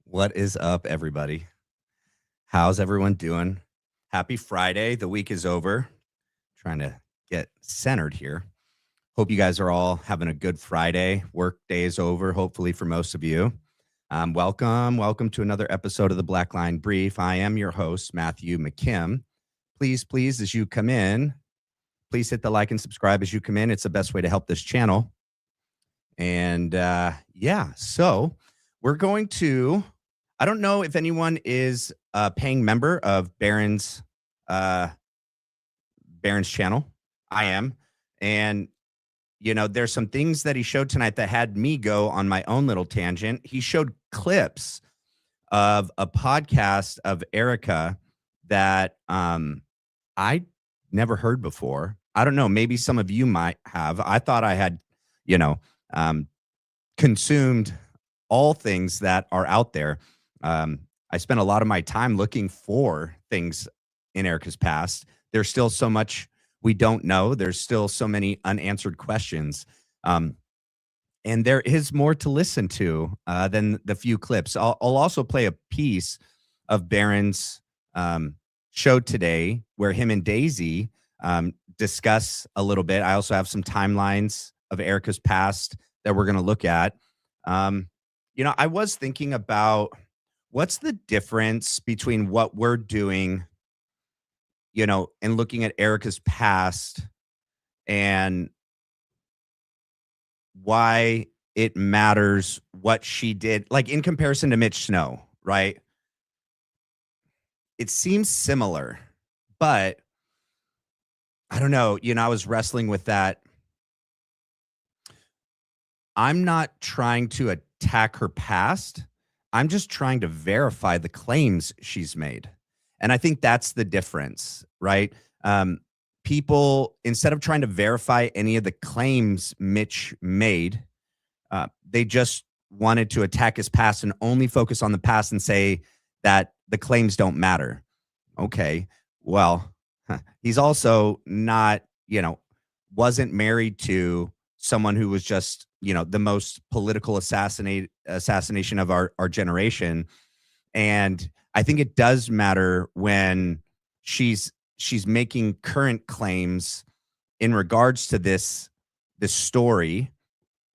What is up, everybody? How's everyone doing? Happy Friday. The week is over. Trying to get centered here. Hope you guys are all having a good Friday. Work day is over, hopefully, for most of you. Welcome to another episode of the Black Line Brief. I am your host, Matthew McKim. Please, as you come in, please hit the like and subscribe as you come in. It's the best way to help this channel. And so we're going to. I don't know if anyone is a paying member of Barron's channel. I am. And, there's some things that he showed tonight that had me go on my own little tangent. He showed clips of a podcast of Erika that I never heard before. I don't know. Maybe some of you might have. I thought I had, consumed all things that are out there. I spent a lot of my time looking for things in Erika's past. There's still so much we don't know. There's still so many unanswered questions. And there is more to listen to than the few clips. I'll also play a piece of Barron's show today where him and Daisy discuss a little bit. I also have some timelines of Erika's past that we're going to look at. I was thinking about what's the difference between what we're doing, and looking at Erika's past and why it matters what she did, like in comparison to Mitch Snow, right? It seems similar, but I don't know. I was wrestling with that. I'm not trying to attack her past. I'm just trying to verify the claims she's made. And I think that's the difference, right? People, instead of trying to verify any of the claims Mitch made, they just wanted to attack his past and only focus on the past and say that the claims don't matter. Okay, well, he's also not, wasn't married to someone who was just, the most political assassination of our generation. And I think it does matter when she's making current claims in regards to this story,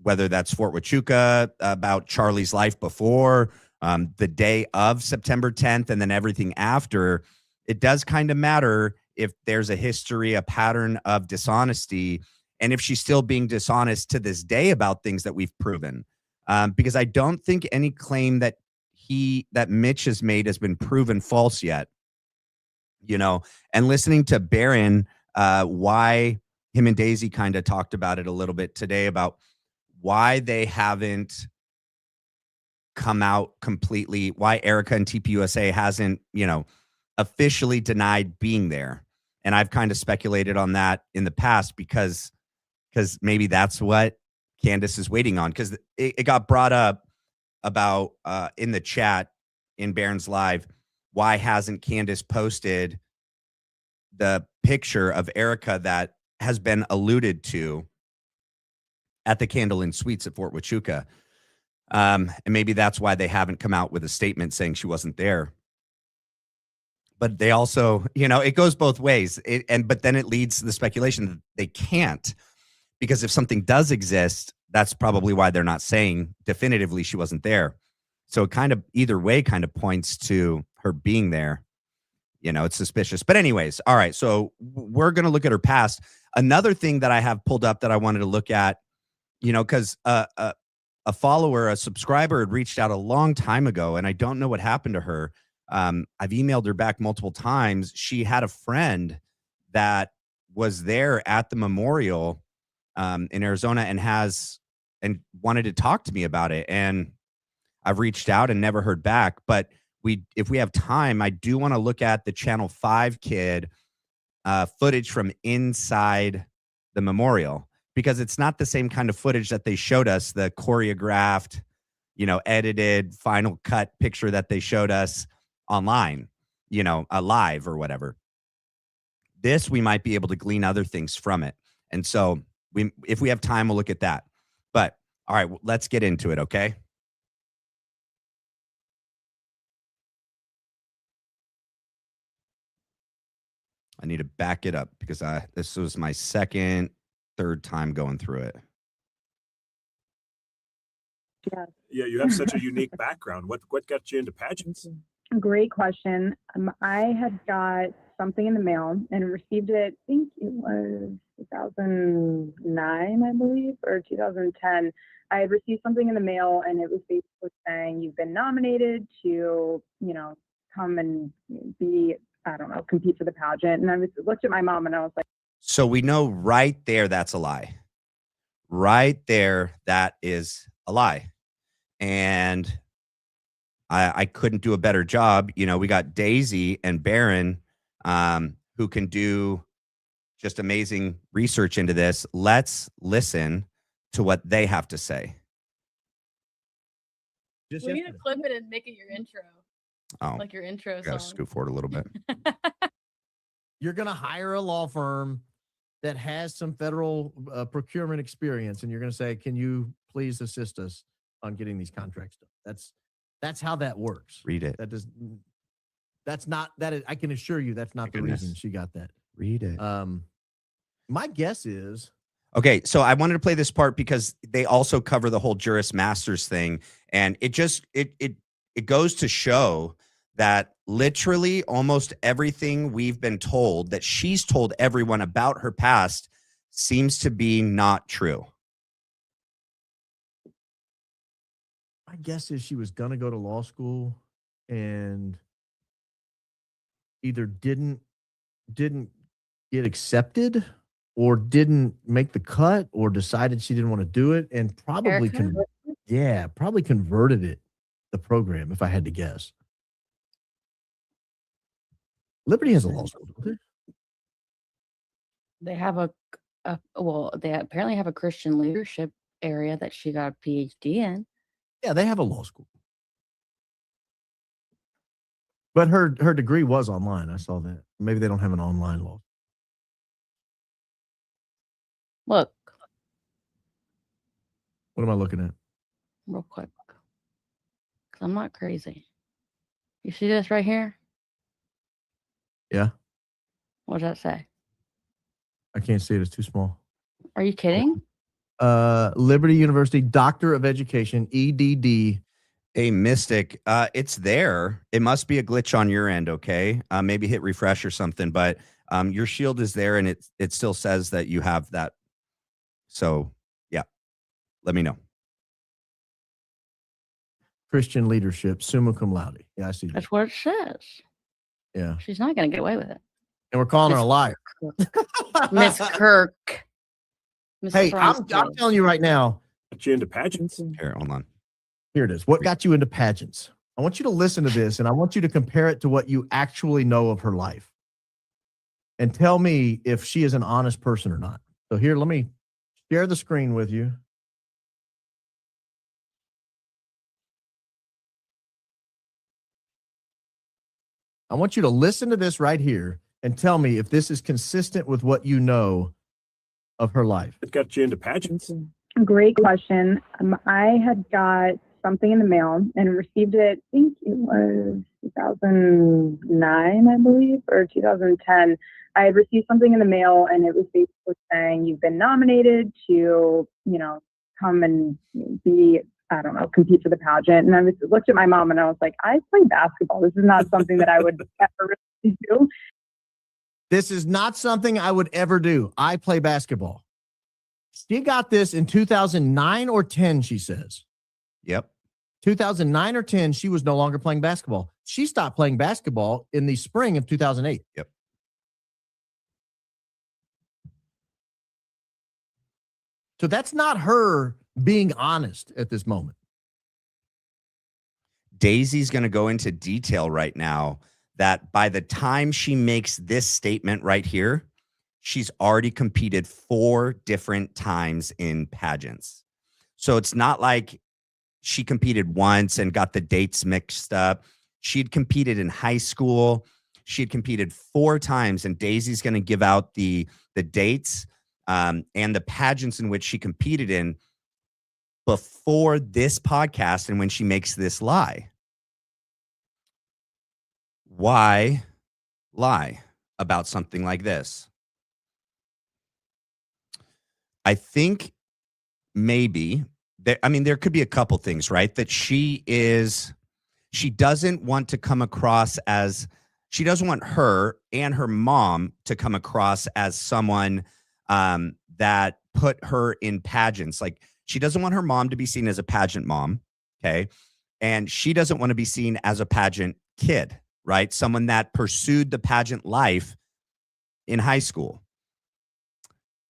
whether that's Fort Huachuca, about Charlie's life before, the day of September 10th, and then everything after. It does kind of matter if there's a history, a pattern of dishonesty, and if she's still being dishonest to this day about things that we've proven. Because I don't think any claim that Mitch has made has been proven false yet. And listening to Barron, why him and Daisy kind of talked about it a little bit today about why they haven't come out completely, why Erika and TPUSA hasn't, officially denied being there. And I've kind of speculated on that in the past because maybe that's what Candace is waiting on, because it got brought up about in the chat in Barron's Live, why hasn't Candace posted the picture of Erika that has been alluded to at the Candle Inn Suites at Fort Huachuca? And maybe that's why they haven't come out with a statement saying she wasn't there. But they also, it goes both ways. But then it leads to the speculation that they can't, because if something does exist, that's probably why they're not saying definitively she wasn't there. So it kind of either way kind of points to her being there. It's suspicious. But anyways, all right. So we're going to look at her past. Another thing that I have pulled up that I wanted to look at, because a follower, a subscriber had reached out a long time ago, and I don't know what happened to her. I've emailed her back multiple times. She had a friend that was there at the memorial in Arizona and wanted to talk to me about it. And I've reached out and never heard back. But if we have time, I do want to look at the Channel 5 kid footage from inside the memorial, because it's not the same kind of footage that they showed us, the choreographed, edited final cut picture that they showed us online, live or whatever. This, we might be able to glean other things from it. And so if we have time, we'll look at that. But all right, let's get into it. Okay. I need to back it up because this was my third time going through it. Yeah, you have such a unique background. What got you into pageants? Great question. I had got something in the mail and received it, I think it was 2009, I believe, or 2010. I had received something in the mail and it was basically saying you've been nominated to, come and be, I don't know, compete for the pageant. And I looked at my mom and I was like, so we know right there that's a lie. Right there, that is a lie. And I couldn't do a better job. We got Daisy and Baron who can do just amazing research into this. Let's listen to what they have to say. We need to clip it and make it your intro. Oh, like your intro song. Gotta scoot forward a little bit. You're going to hire a law firm that has some federal procurement experience, and you're going to say, can you please assist us on getting these contracts done? That's how that works. Read it. I can assure you that's not the reason she got that. Read it. My guess is. Okay, so I wanted to play this part because they also cover the whole Juris Masters thing, and it goes to show that literally almost everything we've been told that she's told everyone about her past seems to be not true. My guess is she was going to go to law school and either didn't get accepted or didn't make the cut or decided she didn't want to do it and probably converted the program, if I had to guess. Liberty has a law school, don't they? They have they apparently have a Christian leadership area that she got a PhD in. Yeah, they have a law school. But her degree was online. I saw that. Maybe they don't have an online law. Look. What am I looking at? Real quick. Because I'm not crazy. You see this right here? Yeah. What does that say? I can't see it. It's too small. Are you kidding? Liberty University Doctor of Education, EDD. Hey, Mystic, it's there. It must be a glitch on your end, okay? Maybe hit refresh or something, but your shield is there and it still says that you have that. So, yeah, let me know. Christian leadership, summa cum laude. Yeah, I see that. That's what it says. Yeah. She's not going to get away with it. And we're calling her a liar. Miss Kirk. Hey, I'm telling you right now. Got you into pageants? Here, hold on. Here it is. What got you into pageants? I want you to listen to this, and I want you to compare it to what you actually know of her life. And tell me if she is an honest person or not. So here, let me share the screen with you. I want you to listen to this right here and tell me if this is consistent with what you know of her life. It got you into pageants? Great question. I had got something in the mail and received it, I think it was 2009, I believe, or 2010. I had received something in the mail and it was basically saying you've been nominated to, come and be, I don't know, compete for the pageant. And I looked at my mom and I was like, I play basketball. This is not something that I would ever really do. This is not something I would ever do. I play basketball. She got this in 2009 or 10, she says. Yep. 2009 or 10, she was no longer playing basketball. She stopped playing basketball in the spring of 2008. Yep. So that's not her being honest at this moment. Daisy's going to go into detail right now that by the time she makes this statement right here, she's already competed 4 different times in pageants. So it's not like she competed once and got the dates mixed up. She'd competed in high school. She'd competed 4 times, and Daisy's going to give out the dates and the pageants in which she competed in before this podcast and when she makes this lie. Why lie? about something like this. I think maybe there could be a couple things, right? That she doesn't want to come across as, she doesn't want her and her mom to come across as someone that put her in pageants. Like, she doesn't want her mom to be seen as a pageant mom. Okay. And she doesn't want to be seen as a pageant kid, right? Someone that pursued the pageant life in high school.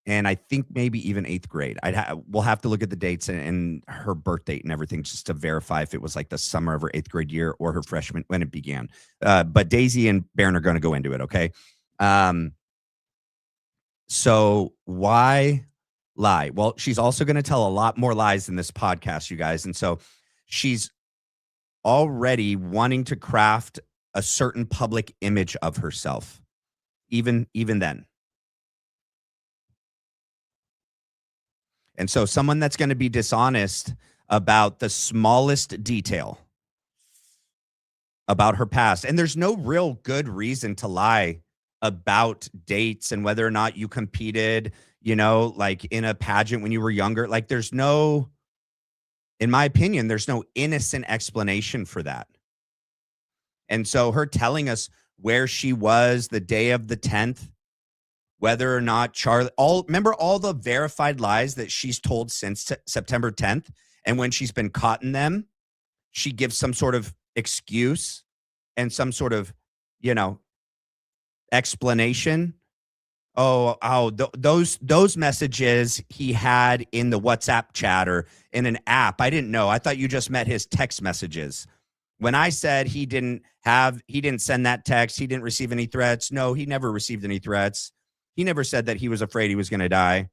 And I think maybe even 8th grade. We'll have to look at the dates and her birth date and everything just to verify if it was like the summer of her 8th grade year or her freshman when it began. But Daisy and Baron are going to go into it, okay? So why lie? Well, she's also going to tell a lot more lies in this podcast, you guys. And so she's already wanting to craft a certain public image of herself, even then. And so someone that's going to be dishonest about the smallest detail about her past. And there's no real good reason to lie about dates and whether or not you competed, like in a pageant when you were younger. Like, there's no, in my opinion, there's no innocent explanation for that. And so her telling us where she was the day of the 10th, whether or not Charlie, remember all the verified lies that she's told since September 10th? And when she's been caught in them, she gives some sort of excuse and some sort of, explanation. Those messages he had in the WhatsApp chat or in an app. I didn't know. I thought you just meant his text messages. When I said he didn't send that text, he didn't receive any threats. No, he never received any threats. He never said that he was afraid he was going to die.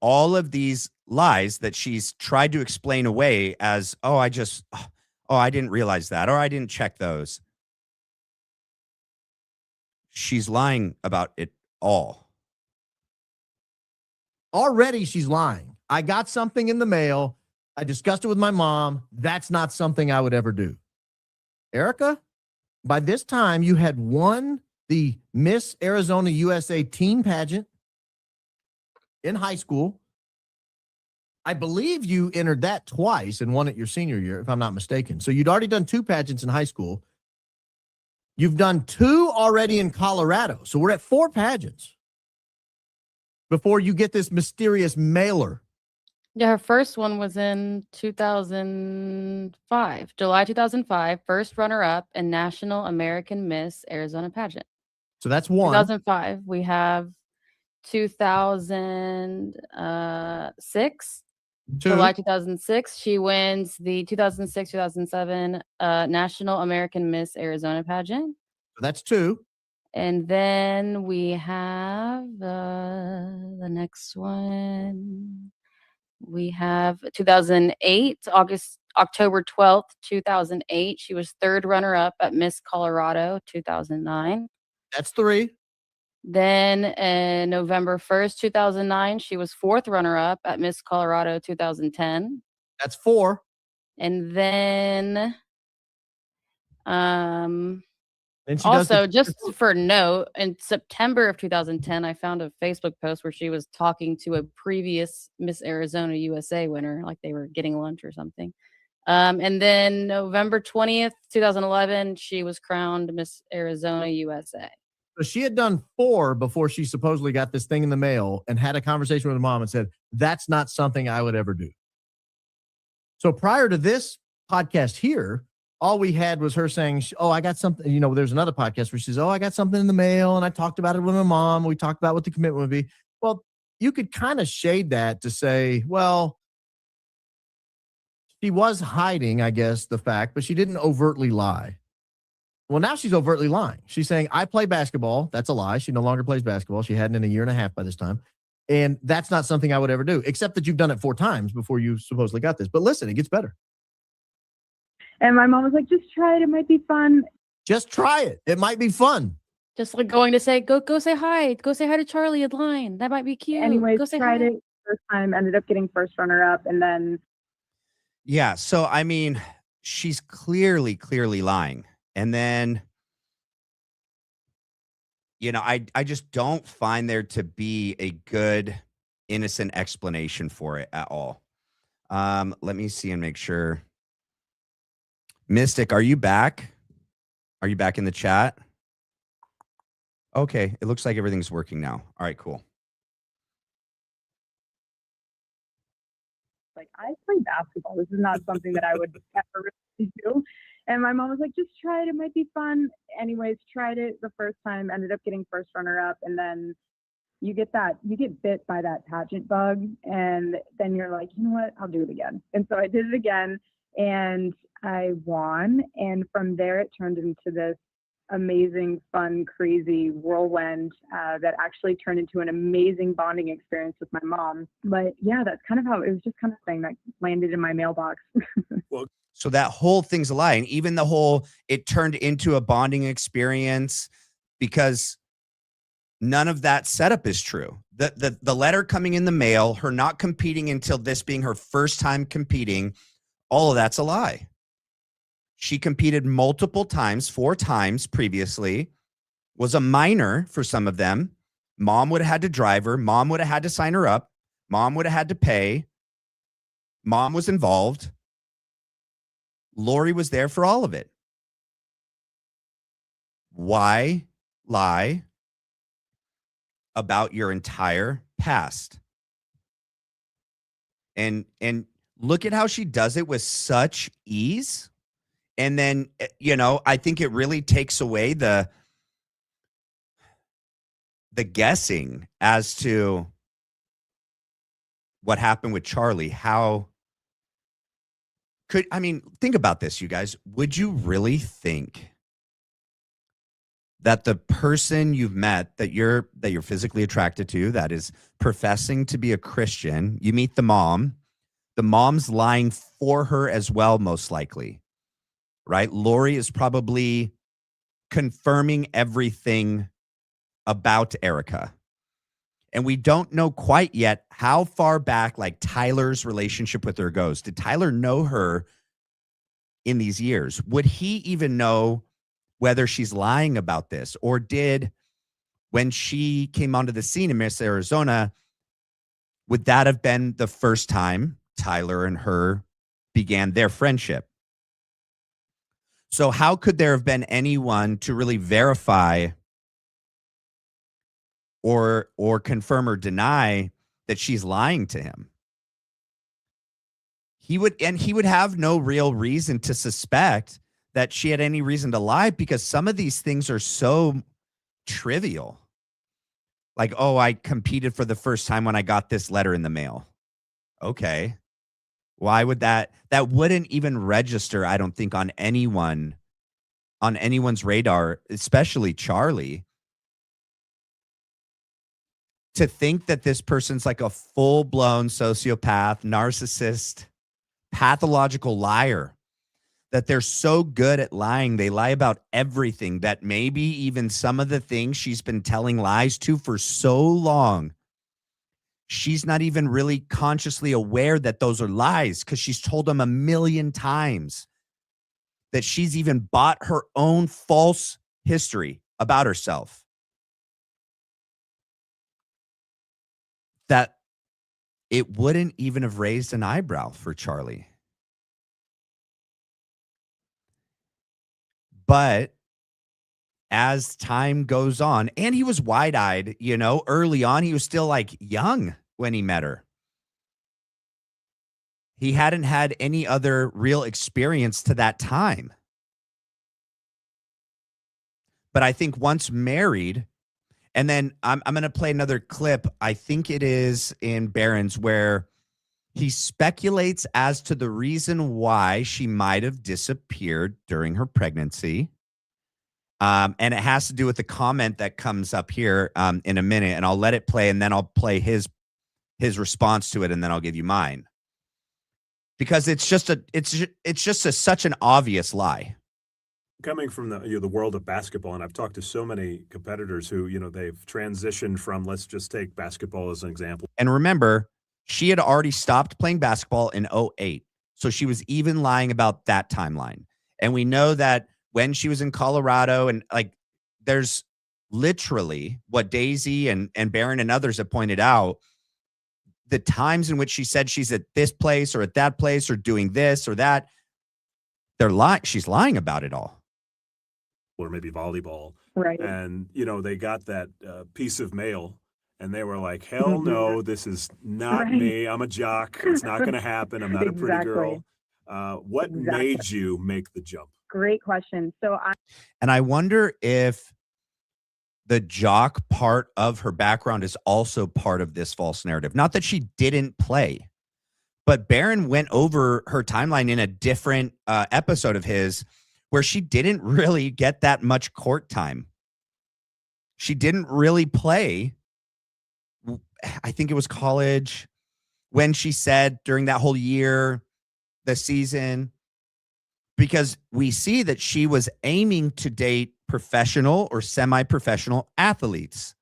All of these lies that she's tried to explain away as, I didn't realize that, or I didn't check those. She's lying about it all. Already she's lying. I got something in the mail. I discussed it with my mom. That's not something I would ever do. Erika, by this time you had won the Miss Arizona USA teen pageant in high school. I believe you entered that twice and won it your senior year, if I'm not mistaken. So you'd already done 2 pageants in high school. You've done 2 already in Colorado. So we're at 4 pageants before you get this mysterious mailer. Yeah, her first one was in 2005, July 2005, first runner-up in National American Miss Arizona Pageant. So that's 1. 2005. We have 2006. 2. July 2006, she wins the 2006-2007 National American Miss Arizona Pageant. So that's 2. And then we have the next one. We have 2008, October 12th, 2008. She was 3rd runner-up at Miss Colorado 2009. That's 3. Then November 1st, 2009, she was 4th runner-up at Miss Colorado 2010. That's 4. And then And also, just for note, in September of 2010, I found a Facebook post where she was talking to a previous Miss Arizona USA winner, like they were getting lunch or something. And then November 20th, 2011, she was crowned Miss Arizona USA. So she had done 4 before she supposedly got this thing in the mail and had a conversation with her mom and said, that's not something I would ever do. So prior to this podcast here, all we had was her saying, I got something, there's another podcast where she says, I got something in the mail and I talked about it with my mom. We talked about what the commitment would be. Well, you could kind of shade that to say, well, she was hiding, I guess, the fact, but she didn't overtly lie. Well, now she's overtly lying. She's saying, I play basketball. That's a lie. She no longer plays basketball. She hadn't in a year and a half by this time. And that's not something I would ever do, except that you've done it 4 times before you supposedly got this. But listen, it gets better. And my mom was like, just try it. It might be fun. Just try it. It might be fun. Just like going to say, go say hi. Go say hi to Charlie in line. That might be cute. Anyways, go say tried hi. it first time, ended up getting first runner-up, and then... Yeah, so, she's clearly lying. And then I just don't find there to be a good, innocent explanation for it at all. Let me see and make sure. Mystic, are you back? Are you back in the chat? Okay, it looks like everything's working now. All right, cool. Like, I play basketball. This is not something that I would ever really do. And my mom was like, just try it. It might be fun. Anyways, tried it the first time, ended up getting first runner up. And then you get bit by that pageant bug. And then you're like, you know what? I'll do it again. And so I did it again and I won. And from there, it turned into this amazing, fun, crazy whirlwind that actually turned into an amazing bonding experience with my mom. But yeah, that's kind of how it was, just kind of thing that landed in my mailbox. So that whole thing's a lie. And even the whole, it turned into a bonding experience because none of that setup is true. The letter coming in the mail, her not competing until this being her first time competing, all of that's a lie. She competed multiple times, 4 times previously, was a minor for some of them. Mom would have had to drive her. Mom would have had to sign her up. Mom would have had to pay. Mom was involved. Lori was there for all of it. Why lie about your entire past? And look at how she does it with such ease. And then, I think it really takes away the guessing as to what happened with Charlie. Think about this, you guys. Would you really think that the person you've met that you're physically attracted to, that is professing to be a Christian, you meet the mom's lying for her as well, most likely? Right? Lori is probably confirming everything about Erika. And we don't know quite yet how far back like Tyler's relationship with her goes. Did Tyler know her in these years? Would he even know whether she's lying about this? Or did, when she came onto the scene in Miss Arizona, would that have been the first time Tyler and her began their friendship? So how could there have been anyone to really verify or confirm or deny that she's lying to him? He would have no real reason to suspect that she had any reason to lie, because some of these things are so trivial. Like, oh, I competed for the first time when I got this letter in the mail. Okay. Why would that wouldn't even register, I don't think, on anyone's radar, especially Charlie, to think that this person's like a full-blown sociopath, narcissist, pathological liar, that they're so good at lying. They lie about everything, that maybe even some of the things she's been telling lies to for so long, she's not even really consciously aware that those are lies, because she's told them a million times, that she's even bought her own false history about herself. That it wouldn't even have raised an eyebrow for Charlie. But as time goes on, and he was wide-eyed, early on, he was still like young when he met her. He hadn't had any other real experience to that time. But I think once married, and then I'm going to play another clip. I think it is in Barron's, where he speculates as to the reason why she might have disappeared during her pregnancy. And it has to do with the comment that comes up here in a minute, and I'll let it play, and then I'll play his response to it, and then I'll give you mine. Because it's just such an obvious lie. Coming from the world of basketball, and I've talked to so many competitors who, they've transitioned from, let's just take basketball as an example. And remember, she had already stopped playing basketball in 2008. So she was even lying about that timeline. And we know that when she was in Colorado, and like there's literally what Daisy and Barron and others have pointed out, the times in which she said she's at this place or at that place or doing this or that, they're lying. She's lying about it all. Or maybe volleyball. Right. And, they got that piece of mail and they were like, hell no, this is not me. I'm a jock. It's not going to happen. I'm not a pretty girl. What made you make the jump? Great question. And I wonder if the jock part of her background is also part of this false narrative. Not that she didn't play, but Barron went over her timeline in a different episode of his where she didn't really get that much court time. She didn't really play. I think it was college when she said during that whole year, the season, because we see that she was aiming to date professional or semi-professional athletes.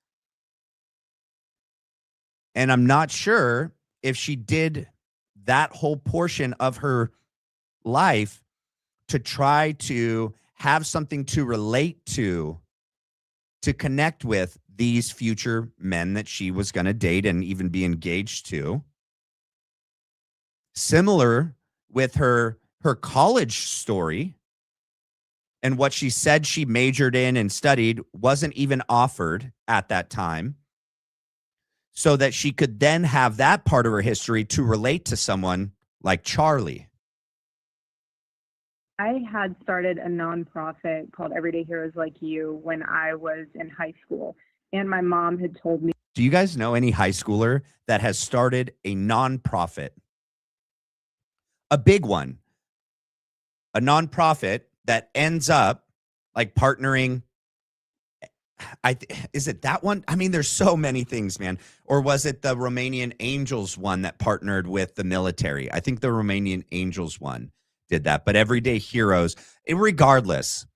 And I'm not sure if she did that whole portion of her life to try to have something to relate to connect with these future men that she was going to date and even be engaged to. Similar with her college story and what she said she majored in and studied wasn't even offered at that time, so that she could then have that part of her history to relate to someone like Charlie. I had started a nonprofit called Everyday Heroes Like You when I was in high school. And my mom had told me. Do you guys know any high schooler that has started a nonprofit? A big one. A nonprofit that ends up like partnering. Is it that one? I mean, there's so many things, man. Or was it the Romanian Angels one that partnered with the military? I think the Romanian Angels one did that, but Everyday Heroes, regardless.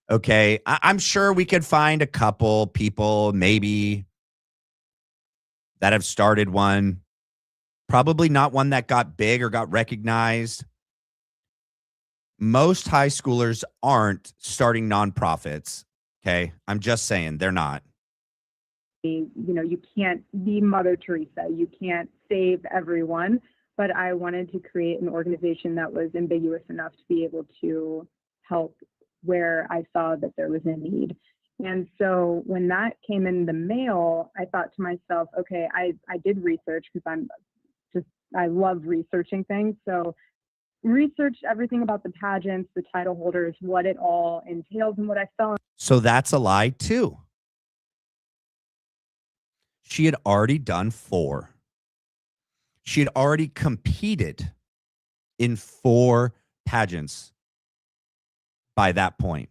Okay. I'm sure we could find a couple people maybe that have started one. Probably not one that got big or got recognized. Most high schoolers aren't starting nonprofits. Okay. I'm just saying they're not. You can't be Mother Teresa. You can't save everyone. But I wanted to create an organization that was ambiguous enough to be able to help where I saw that there was a need. And so when that came in the mail, I thought to myself, okay, I did research because I love researching things. So researched everything about the pageants, the title holders, what it all entails, and what I saw. So that's a lie too. She had already done 4. She had already competed in 4 pageants by that point.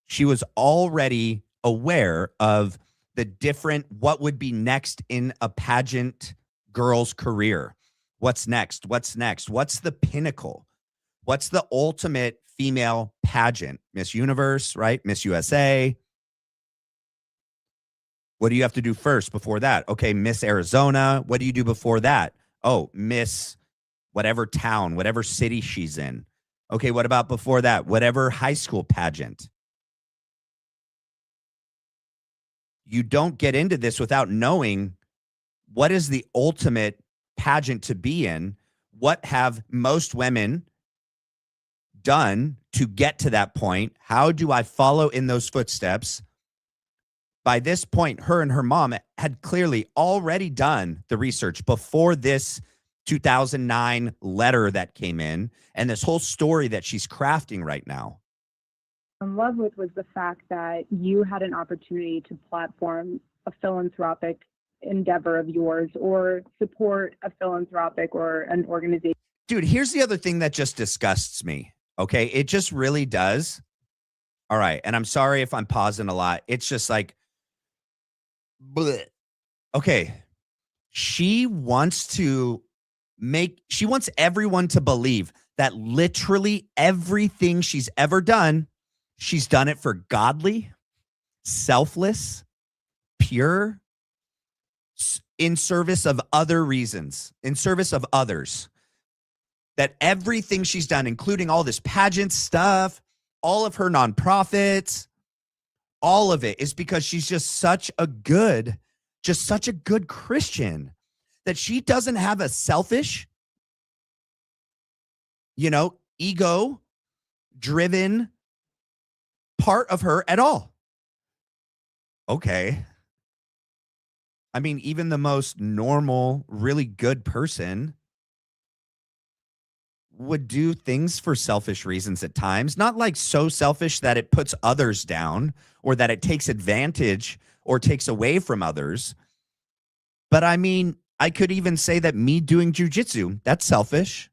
She was already aware of the different, what would be next in a pageant girl's career. What's next? What's next? What's the pinnacle? What's the ultimate female pageant? Miss Universe, right? Miss USA. What do you have to do first before that? Okay, Miss Arizona. What do you do before that? Oh, Miss whatever town, whatever city she's in. Okay, what about before that? Whatever high school pageant. You don't get into this without knowing what is the ultimate pageant to be in. What have most women done to get to that point? How do I follow in those footsteps? By this point, her and her mom had clearly already done the research before this 2009 letter that came in and this whole story that she's crafting right now. In love with was the fact that you had an opportunity to platform a philanthropic endeavor of yours or support a philanthropic or an organization. Dude, here's the other thing that just disgusts me. Okay. It just really does. All right. And I'm sorry if I'm pausing a lot. It's just like, bleh. Okay. She wants everyone to believe that literally everything she's ever done, she's done it for godly, selfless, pure, in service of other reasons, in service of others. That everything she's done, including all this pageant stuff, all of her nonprofits, all of it is because she's just such a good Christian that she doesn't have a selfish, ego driven part of her at all. Okay. I mean, even the most normal, really good person would do things for selfish reasons at times, not like so selfish that it puts others down or that it takes advantage or takes away from others. But I mean, I could even say that me doing jujitsu, that's selfish.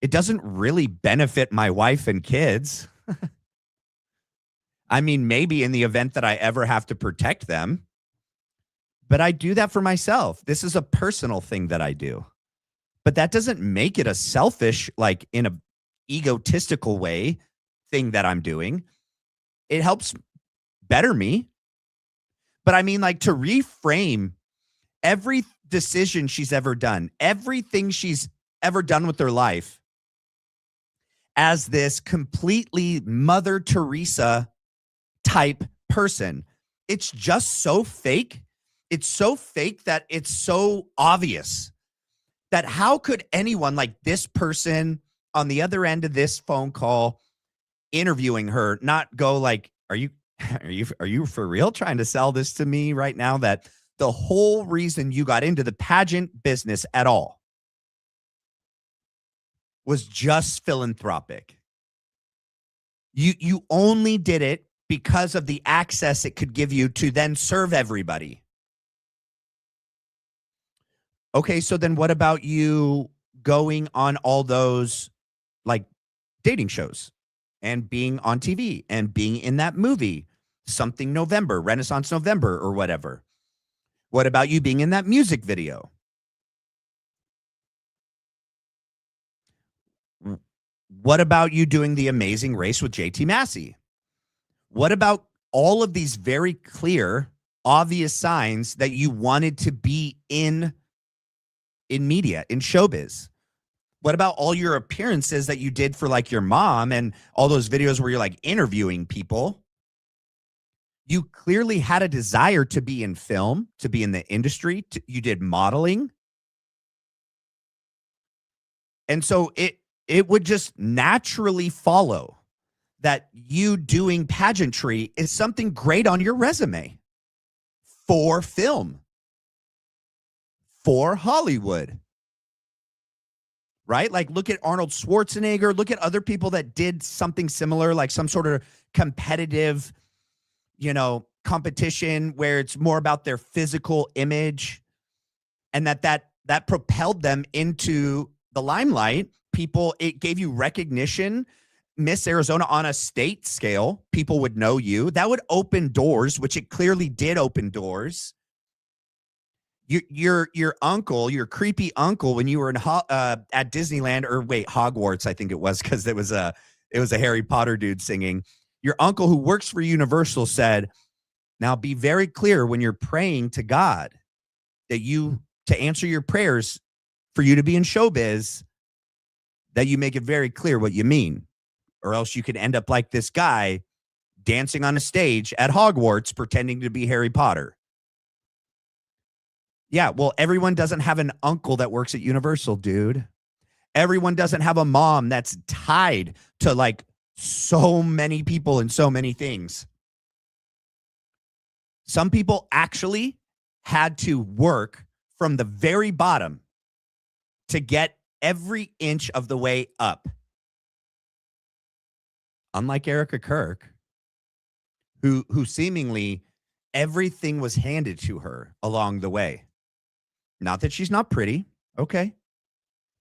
It doesn't really benefit my wife and kids. I mean, maybe in the event that I ever have to protect them, but I do that for myself. This is a personal thing that I do. But that doesn't make it a selfish, like in a egotistical way thing that I'm doing. It helps better me. But I mean, like, to reframe every decision she's ever done, everything she's ever done with her life as this completely Mother Teresa type person. It's just so fake. It's so fake that it's so obvious that how could anyone like this person on the other end of this phone call interviewing her not go like, are you for real trying to sell this to me right now, that the whole reason you got into the pageant business at all was just philanthropic? You only did it because of the access it could give you to then serve everybody. Okay, so then what about you going on all those like dating shows and being on TV and being in that movie, something November, Renaissance November or whatever? What about you being in that music video? What about you doing The Amazing Race with JT Massey? What about all of these very clear, obvious signs that you wanted to be in media, in showbiz? What about all your appearances that you did for like your mom and all those videos where you're like interviewing people? You clearly had a desire to be in film, to be in the industry. You did modeling. And so it would just naturally follow that you doing pageantry is something great on your resume for film, for Hollywood, right? Like, look at Arnold Schwarzenegger, look at other people that did something similar, like some sort of competitive, competition where it's more about their physical image, and that propelled them into the limelight. People, it gave you recognition. Miss Arizona on a state scale, people would know you. That would open doors, which it clearly did open doors. Your uncle, your creepy uncle, when you were at Disneyland, or wait, Hogwarts, I think it was, because it was a Harry Potter dude singing. Your uncle who works for Universal said, now be very clear when you're praying to God that to answer your prayers for you to be in showbiz, that you make it very clear what you mean, or else you could end up like this guy dancing on a stage at Hogwarts pretending to be Harry Potter. Yeah, well, everyone doesn't have an uncle that works at Universal, dude. Everyone doesn't have a mom that's tied to like so many people and so many things. Some people actually had to work from the very bottom to get every inch of the way up. Unlike Erika Kirk, who seemingly everything was handed to her along the way. Not that she's not pretty. Okay.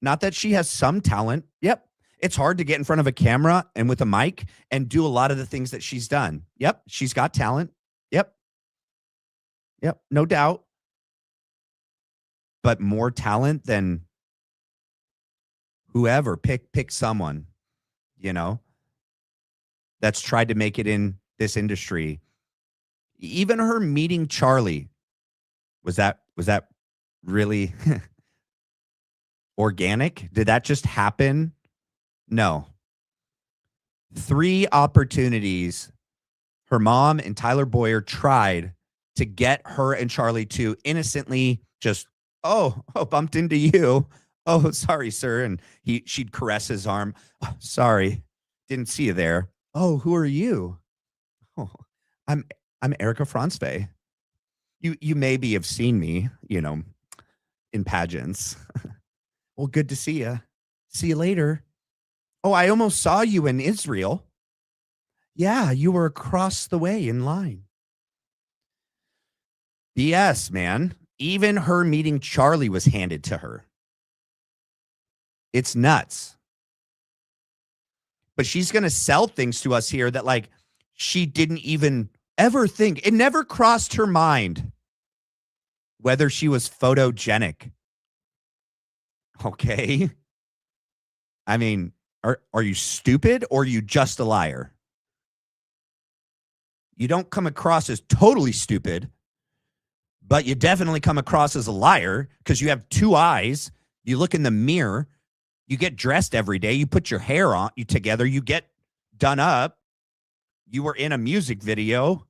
Not that she has some talent. Yep. It's hard to get in front of a camera and with a mic and do a lot of the things that she's done. Yep. She's got talent. Yep. No doubt. But more talent than whoever. Pick someone, that's tried to make it in this industry. Even her meeting Charlie, was that really organic? Did that just happen? No. 3 opportunities her mom and Tyler Boyer tried to get her and Charlie to innocently just, bumped into you. Oh, sorry, sir. And she'd caress his arm. Oh, sorry, didn't see you there. Oh, who are you? Oh, I'm Erika Fransve. You maybe have seen me, in pageants. Well, good to see you. See you later. Oh, I almost saw you in Israel. Yeah, you were across the way in line. BS, man. Even her meeting Charlie was handed to her. It's nuts. But she's going to sell things to us here that like she didn't even ever think. It never crossed her mind whether she was photogenic. Okay. I mean, are you stupid or are you just a liar? You don't come across as totally stupid, but you definitely come across as a liar because you have two eyes. You look in the mirror. You get dressed every day. You put your hair on together. You get done up. You were in a music video.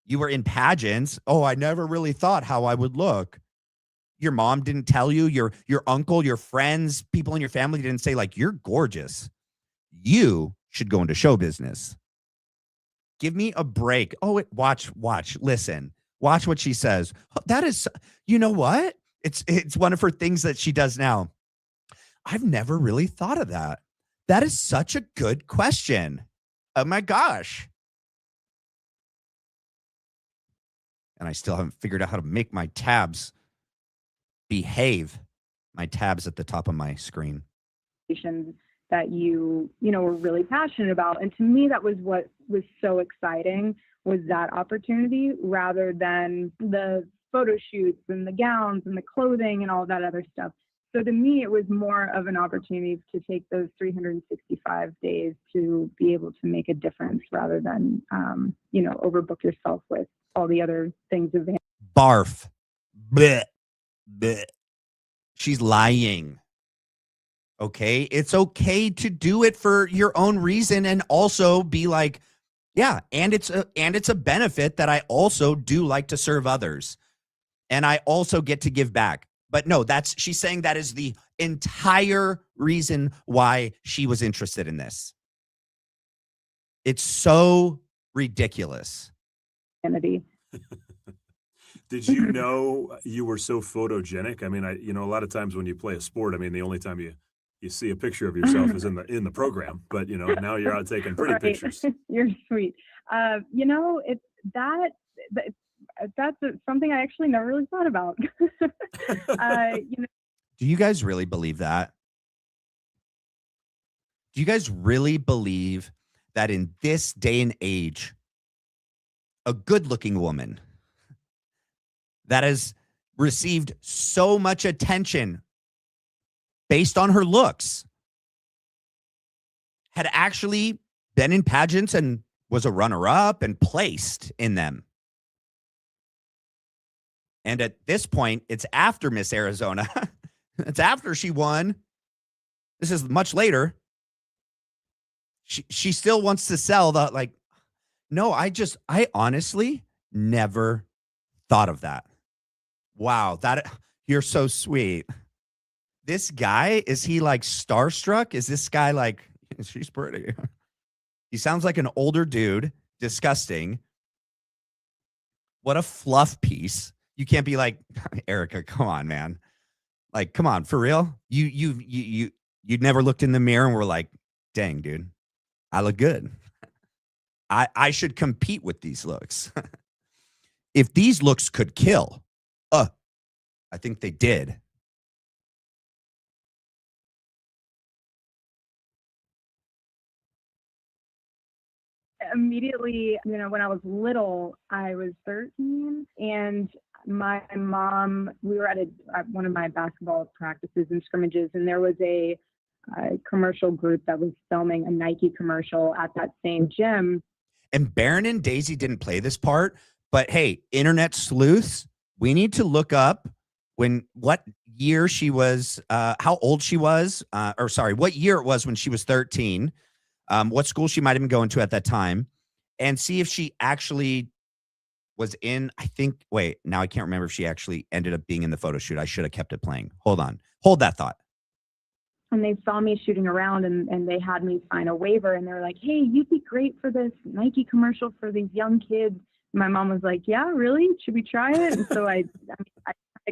You were in pageants. Oh, I never really thought how I would look. Your mom didn't tell you. Your uncle, your friends, people in your family didn't say like, you're gorgeous. You should go into show business. Give me a break. Oh, watch, listen, watch what she says. That is, you know what? It's one of her things that she does now. I've never really thought of that. That is such a good question. Oh my gosh. And I still haven't figured out how to make my tabs behave. My tabs at the top of my screen. That you were really passionate about. And to me, that was what was so exciting, was that opportunity rather than the photo shoots and the gowns and the clothing and all that other stuff. So to me, it was more of an opportunity to take those 365 days to be able to make a difference rather than, overbook yourself with all the other things. Barf. Blech. Blech. She's lying. Okay. It's okay to do it for your own reason and also be like, yeah, and it's a benefit that I also do like to serve others. And I also get to give back. But no, she's saying that is the entire reason why she was interested in this. It's so ridiculous. Did you know you were so photogenic? I mean, a lot of times when you play a sport, I mean, the only time you see a picture of yourself is in the program, but now you're out taking pretty pictures. You're sweet. That's something I actually never really thought about. Do you guys really believe that? Do you guys really believe that in this day and age, a good-looking woman that has received so much attention based on her looks had actually been in pageants and was a runner-up and placed in them? And at this point, it's after Miss Arizona. It's after she won. This is much later. She still wants to sell the, like, no, I honestly never thought of that. Wow, you're so sweet. This guy, is he like starstruck? Is this guy like, she's pretty? He sounds like an older dude. Disgusting. What a fluff piece. You can't be like, Erika, come on, man. Like, come on, for real? You'd never looked in the mirror and were like, dang, dude, I look good. I should compete with these looks. If these looks could kill, I think they did. Immediately, when I was little, I was 13, and my mom, we were at one of my basketball practices and scrimmages, and there was a commercial group that was filming a Nike commercial at that same gym. And Baron and Daisy didn't play this part, but hey, internet sleuths, we need to look up what year she was, how old she was, what year it was when she was 13, what school she might have been going to at that time, and see if she actually was in, now I can't remember if she actually ended up being in the photo shoot. I should have kept it playing. Hold on. Hold that thought. And they saw me shooting around, and they had me sign a waiver, and they're like, hey, you'd be great for this Nike commercial for these young kids. My mom was like, yeah, really? Should we try it? And so I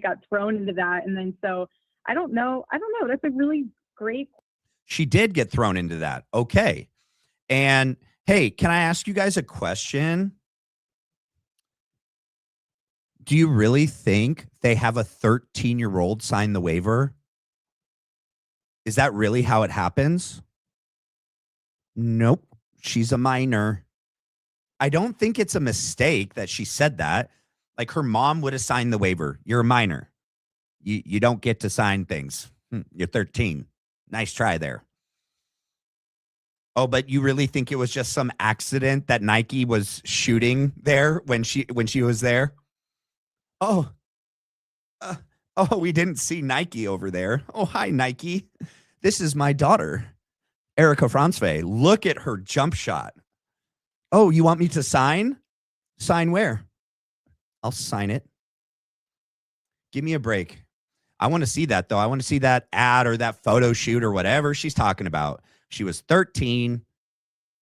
got thrown into that. And then so I don't know. That's a really great. She did get thrown into that. Okay. And hey, can I ask you guys a question? Do you really think they have a 13-year-old sign the waiver? Is that really how it happens? Nope. She's a minor. I don't think it's a mistake that she said that. Like, her mom would have signed the waiver. You're a minor. You don't get to sign things. You're 13. Nice try there. Oh, but you really think it was just some accident that Nike was shooting there when she was there? Oh, we didn't see Nike over there. Oh, hi, Nike. This is my daughter, Erika Kirk. Look at her jump shot. Oh, you want me to sign? Sign where? I'll sign it. Give me a break. I want to see that, though. I want to see that ad or that photo shoot or whatever she's talking about. She was 13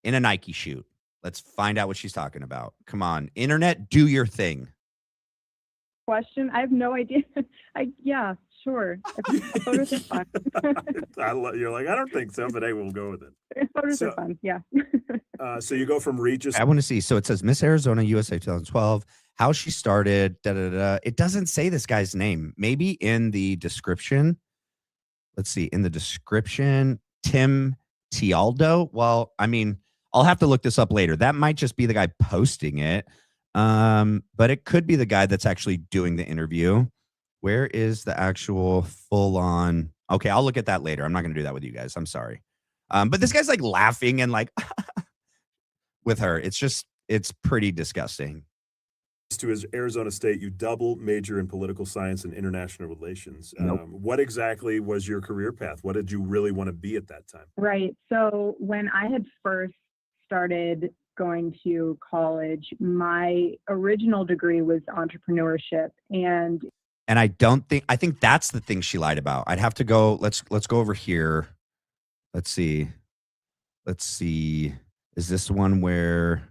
in a Nike shoot. Let's find out what she's talking about. Come on, internet, do your thing. Question. I have no idea. Yeah, sure. Photos are fun. You're like, I don't think so, but hey, we'll go with it. Photos are fun. Yeah. So you go from Regis. I want to see. So it says Miss Arizona USA 2012, how she started. It doesn't say this guy's name. Maybe in the description. Let's see. In the description, Tim Tialdo. Well, I mean, I'll have to look this up later. That might just be the guy posting it. But it could be the guy that's actually doing the interview. Where is the actual full on? Okay, I'll look at that later. I'm not going to do that with you guys. I'm sorry. But this guy's like laughing and like with her. It's pretty disgusting. To his Arizona State, you double major in political science and international relations. Nope. What exactly was your career path? What did you really want to be at that time? Right. So when I had first started going to college, my original degree was entrepreneurship, and I think that's the thing she lied about. I'd have to go. Let's go over here. Let's see. Is this one where?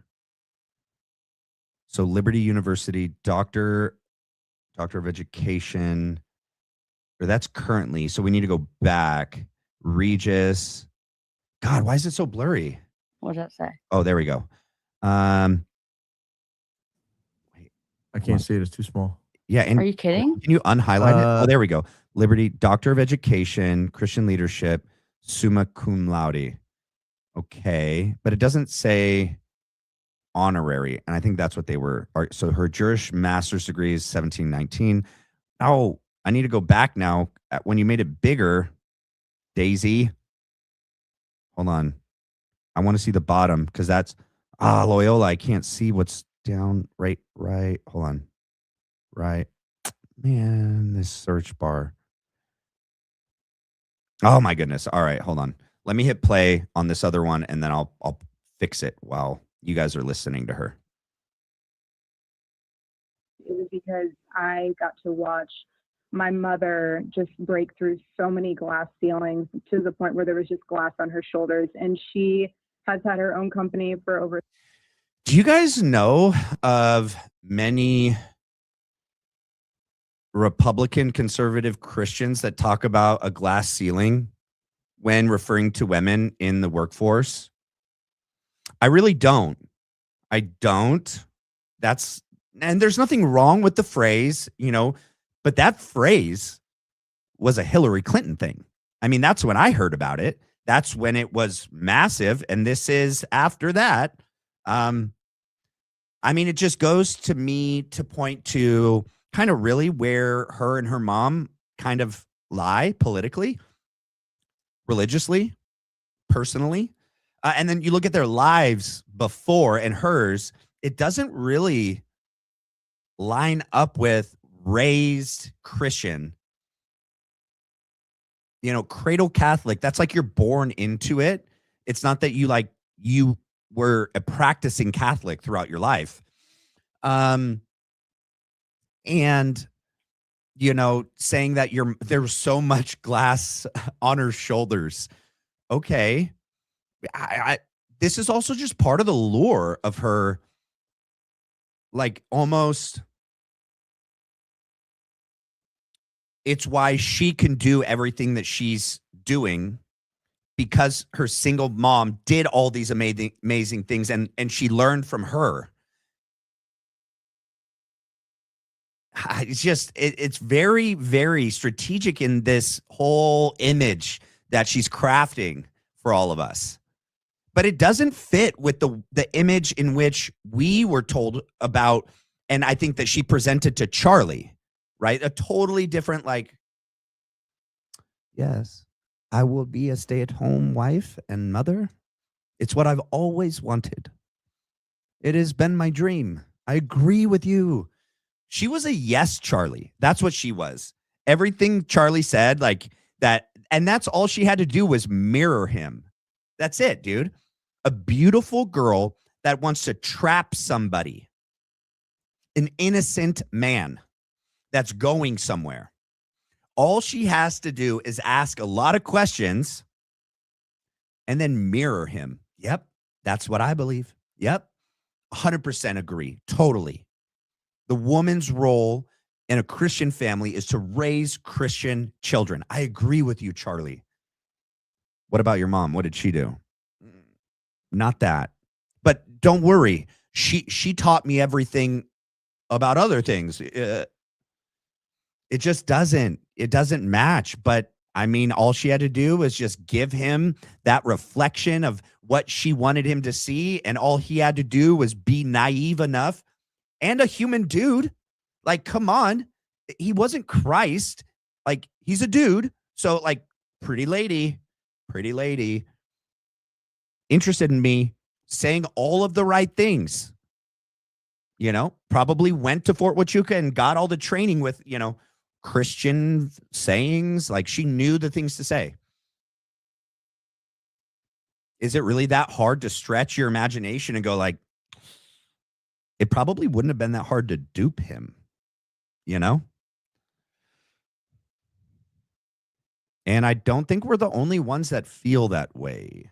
So Liberty University, Doctor of Education, or that's currently. So we need to go back. Regis. God, why is it so blurry? What does that say? Oh, there we go. Wait. I can't see it. It's too small. Yeah. And Are you kidding? Can you unhighlight it? Oh, there we go. Liberty, Doctor of Education, Christian Leadership, summa cum laude. Okay. But it doesn't say honorary. And I think that's what they were. So her Jewish master's degree is 1719. Oh, I need to go back now. When you made it bigger, Daisy. Hold on. I want to see the bottom because that's Loyola. I can't see what's down right. Hold on. Right. Man, this search bar. Oh my goodness. All right, hold on. Let me hit play on this other one and then I'll fix it while you guys are listening to her. it was because I got to watch my mother just break through so many glass ceilings to the point where there was just glass on her shoulders. And she has had her own company for over. Do you guys know of many Republican conservative Christians that talk about a glass ceiling when referring to women in the workforce? I really don't. And there's nothing wrong with the phrase, but that phrase was a Hillary Clinton thing. I mean, that's when I heard about it. That's when it was massive. And this is after that. I mean, it just goes to me to point to kind of really where her and her mom kind of lie politically, religiously, personally. And then you look at their lives before and hers, it doesn't really line up with raised Christian, cradle Catholic. That's like you're born into it. It's not that you were a practicing Catholic throughout your life. And, you know, saying that there's so much glass on her shoulders. Okay. This is also just part of the lure of her, like, almost, it's why she can do everything that she's doing, because her single mom did all these amazing things, and she learned from her. It's just, it's very, very strategic in this whole image that she's crafting for all of us. But it doesn't fit with the image in which we were told about, and I think that she presented to Charlie, right? A totally different, like, yes, I will be a stay-at-home wife and mother. It's what I've always wanted. It has been my dream. I agree with you. She was a yes, Charlie. That's what she was. Everything Charlie said, like that, and that's all she had to do was mirror him. That's it, dude. A beautiful girl that wants to trap somebody, an innocent man that's going somewhere. All she has to do is ask a lot of questions and then mirror him. Yep, that's what I believe. Yep, 100% agree. Totally. The woman's role in a Christian family is to raise Christian children. I agree with you, Charlie. What about your mom? What did she do? Not that. But don't worry. She taught me everything about other things. It just doesn't match. But I mean, all she had to do was just give him that reflection of what she wanted him to see. And all he had to do was be naive enough and a human dude. Like, come on. He wasn't Christ. Like, he's a dude. So, like, pretty lady, interested in me, saying all of the right things, you know, probably went to Fort Huachuca and got all the training with, you know, Christian sayings. Like, she knew the things to say. Is it really that hard to stretch your imagination and go, like, it probably wouldn't have been that hard to dupe him, you know? And I don't think we're the only ones that feel that way.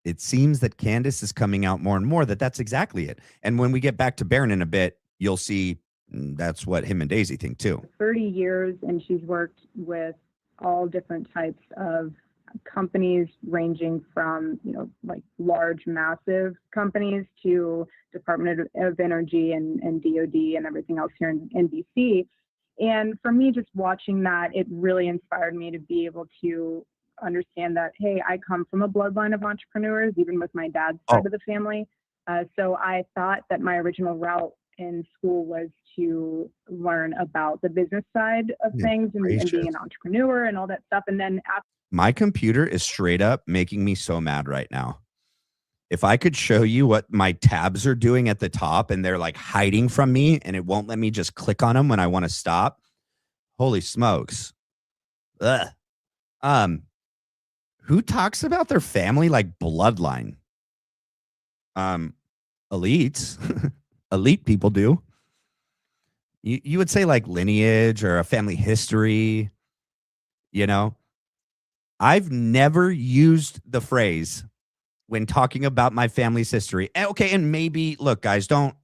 It seems that Candace is coming out more and more that that's exactly it. And when we get back to Barron in a bit, you'll see that's what him and Daisy think too. 30 years, and she's worked with all different types of companies, ranging from, you know, like large, massive companies to Department of Energy and DOD and everything else here in DC. And for me, just watching that, it really inspired me to be able to understand that, hey, I come from a bloodline of entrepreneurs, even with my dad's side of the family. So I thought that my original route in school was to learn about the business side of things and being an entrepreneur and all that stuff. And then my computer is straight up making me so mad right now. If I could show you what my tabs are doing at the top, and they're like hiding from me and it won't let me just click on them when I want to stop. Holy smokes. Ugh. Who talks about their family like bloodline? Elites. Elite people do. You would say like lineage or a family history, you know. I've never used the phrase when talking about my family's history. Okay, and maybe, look, guys, don't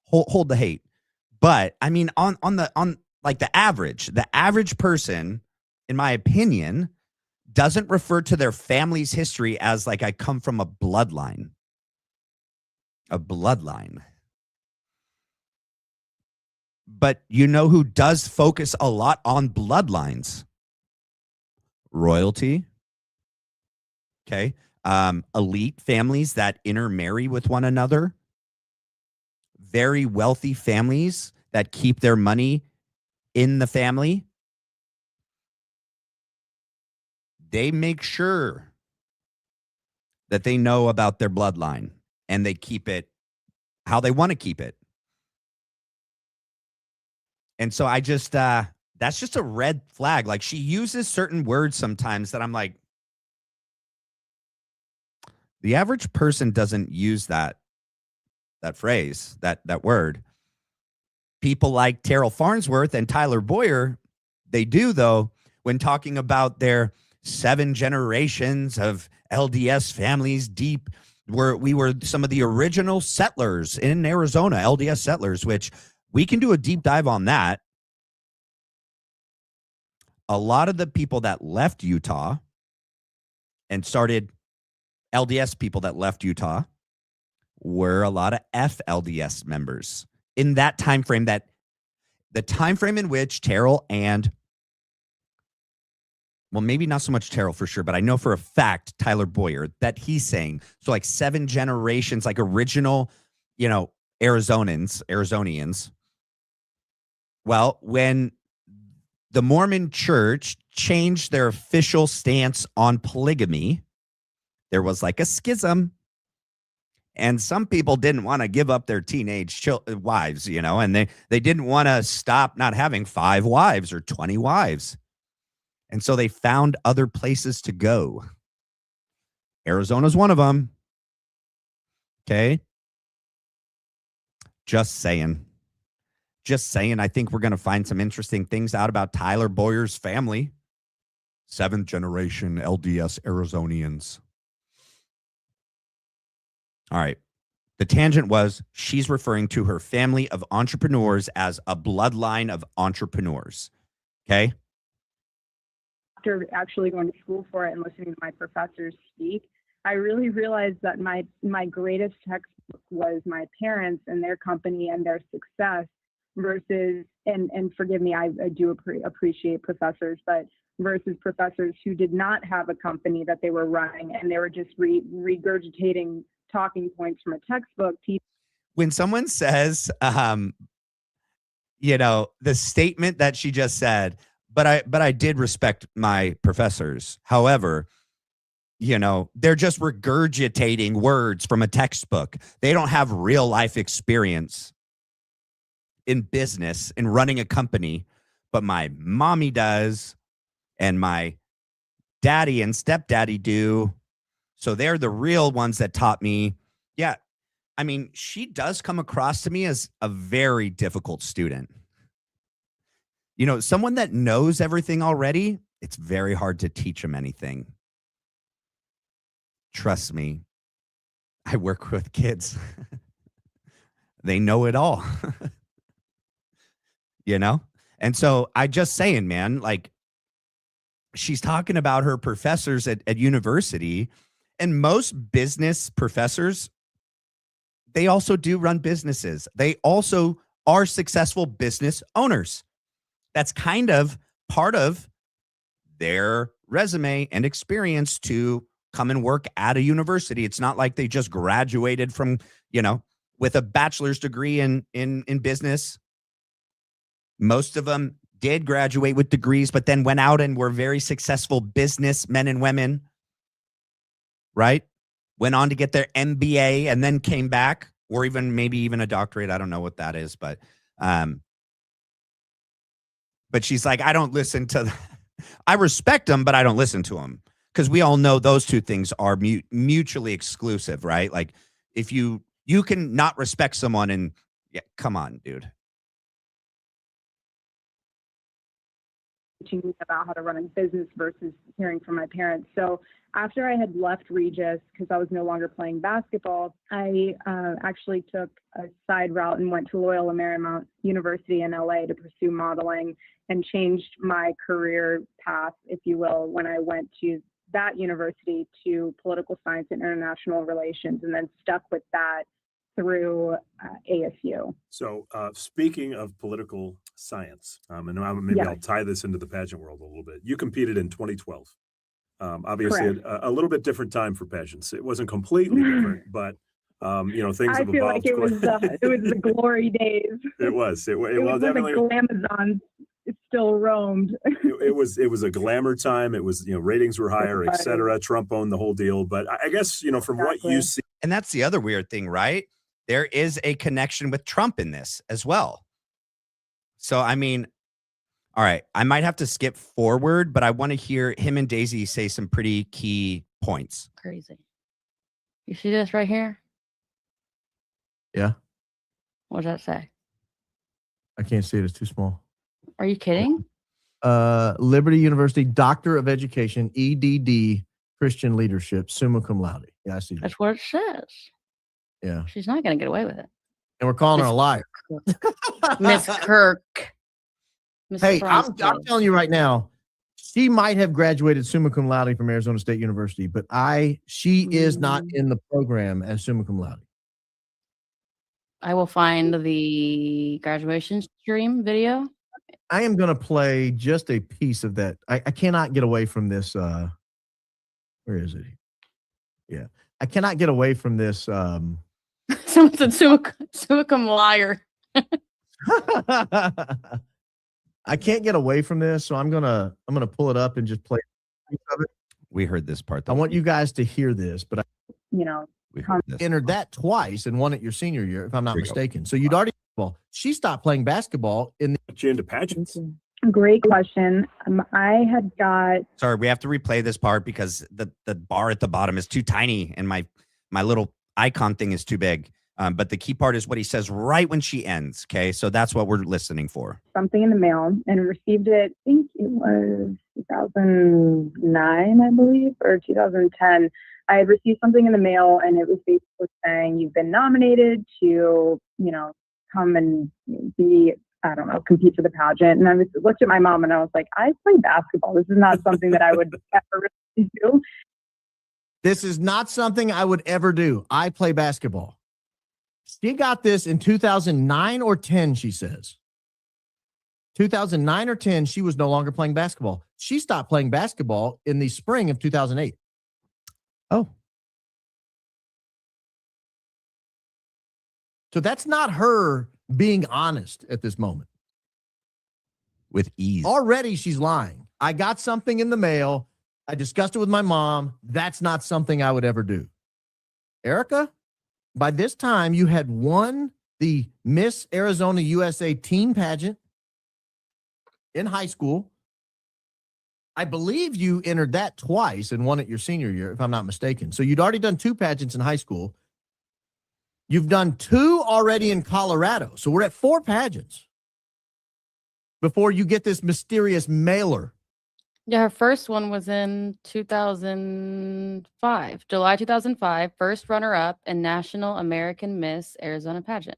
hold the hate. But I mean, on like the average person, in my opinion, doesn't refer to their family's history as like, I come from a bloodline. A bloodline. But you know who does focus a lot on bloodlines? Royalty. Okay. Elite families that intermarry with one another. Very wealthy families that keep their money in the family. They make sure that they know about their bloodline and they keep it how they want to keep it. And so I just, that's just a red flag. Like, she uses certain words sometimes that I'm like, The average person doesn't use that phrase, that word. People like Terrell Farnsworth and Tyler Boyer, they do, though, when talking about their 7 generations of LDS families deep. We were some of the original settlers in Arizona, LDS settlers, which we can do a deep dive on that. A lot of the people that left Utah and started LDS people that left Utah were a lot of FLDS members in that time frame, that the time frame in which Terrell and, well, maybe not so much Terrell for sure, but I know for a fact Tyler Boyer, that he's saying, so like 7 generations, like original, Arizonians. Well, when the Mormon Church changed their official stance on polygamy, there was like a schism. And some people didn't want to give up their teenage wives, and they didn't want to stop not having 5 wives or 20 wives. And so they found other places to go. Arizona's one of them. Okay. Just saying. I think we're going to find some interesting things out about Tyler Boyer's family. 7th generation LDS Arizonians. All right. The tangent was she's referring to her family of entrepreneurs as a bloodline of entrepreneurs. Okay. After actually going to school for it and listening to my professors speak, I really realized that my greatest textbook was my parents and their company and their success versus, and forgive me, I do appreciate professors, but versus professors who did not have a company that they were running and they were just regurgitating talking points from a textbook. When someone says, the statement that she just said, but I did respect my professors. However, they're just regurgitating words from a textbook. They don't have real life experience in business and running a company, but my mommy does, and my daddy and stepdaddy do. So they're the real ones that taught me. Yeah. I mean, she does come across to me as a very difficult student. Someone that knows everything already, it's very hard to teach them anything. Trust me. I work with kids. They know it all. And so I just saying, man, like, she's talking about her professors at university, and most business professors, they also do run businesses. They also are successful business owners. That's kind of part of their resume and experience to come and work at a university. It's not like they just graduated from, with a bachelor's degree in business. Most of them did graduate with degrees, but then went out and were very successful businessmen and women, right? Went on to get their MBA and then came back, or maybe even a doctorate. I don't know what that is, but she's like, I don't listen to, I respect them, but I don't listen to them, because we all know those two things are mutually exclusive, right? Like, if you can not respect someone, and come on, dude. Teaching me about how to run a business versus hearing from my parents. So after I had left Regis, because I was no longer playing basketball, I actually took a side route and went to Loyola Marymount University in LA to pursue modeling, and changed my career path, if you will, when I went to that university to political science and international relations, and then stuck with that through ASU. So speaking of political science, and maybe I'll tie this into the pageant world a little bit. You competed in 2012. Obviously, a little bit different time for pageants. It wasn't completely different, but things have evolved. I feel like it was the glory days. It was. It was definitely. The Glamazons still roamed. it was a glamour time. It was, ratings were higher, et cetera. Trump owned the whole deal. But I guess, from what you see. And that's the other weird thing, right? There is a connection with Trump in this as well. So, I mean, all right, I might have to skip forward, but I want to hear him and Daisy say some pretty key points. Crazy. You see this right here? Yeah. What does that say? I can't see it. It's too small. Are you kidding? Liberty University Doctor of Education, EDD, Christian Leadership, summa cum laude. Yeah, I see that. That's what it says. Yeah. She's not going to get away with it. And we're calling her a liar. Miss Kirk. Miss Hey, I'm Fronsdale. telling you right now, she might have graduated summa cum laude from Arizona State University, but she is not in the program as summa cum laude. I will find the graduation stream video. I am going to play just a piece of that. I cannot get away from this. Where is it? Yeah. I cannot get away from this. Someone said summa cum liar. I can't get away from this, so I'm gonna pull it up and just play a piece of it. We heard this part. I want you guys to hear this, but I we heard this. entered that twice and won it your senior year, if I'm not mistaken. So you'd already she stopped playing basketball in the Put you into pageants. Great question. I had got Sorry, we have to replay this part because the bar at the bottom is too tiny and my little icon thing is too big. But the key part is what he says right when she ends. Okay, so that's what we're listening for. something in the mail and received it, I think it was 2009, I believe, or 2010. I had received something in the mail and it was basically saying, you've been nominated to, come and be, I don't know, compete for the pageant. And I looked at my mom and I was like, I play basketball. This is not something that I would ever really do. This is not something I would ever do. I play basketball. She got this in 2009 or 10, she says. 2009 or 10, she was no longer playing basketball. She stopped playing basketball in the spring of 2008. Oh. So that's not her being honest at this moment. With ease. Already she's lying. I got something in the mail. I discussed it with my mom. That's not something I would ever do. Erika, by this time you had won the Miss Arizona USA teen pageant in high school. I believe you entered that twice and won it your senior year, if I'm not mistaken. So you'd already done 2 pageants in high school. You've done 2 already in Colorado. So we're at 4 pageants before you get this mysterious mailer. Yeah, her first one was in 2005, July 2005, first runner-up in National American Miss Arizona Pageant.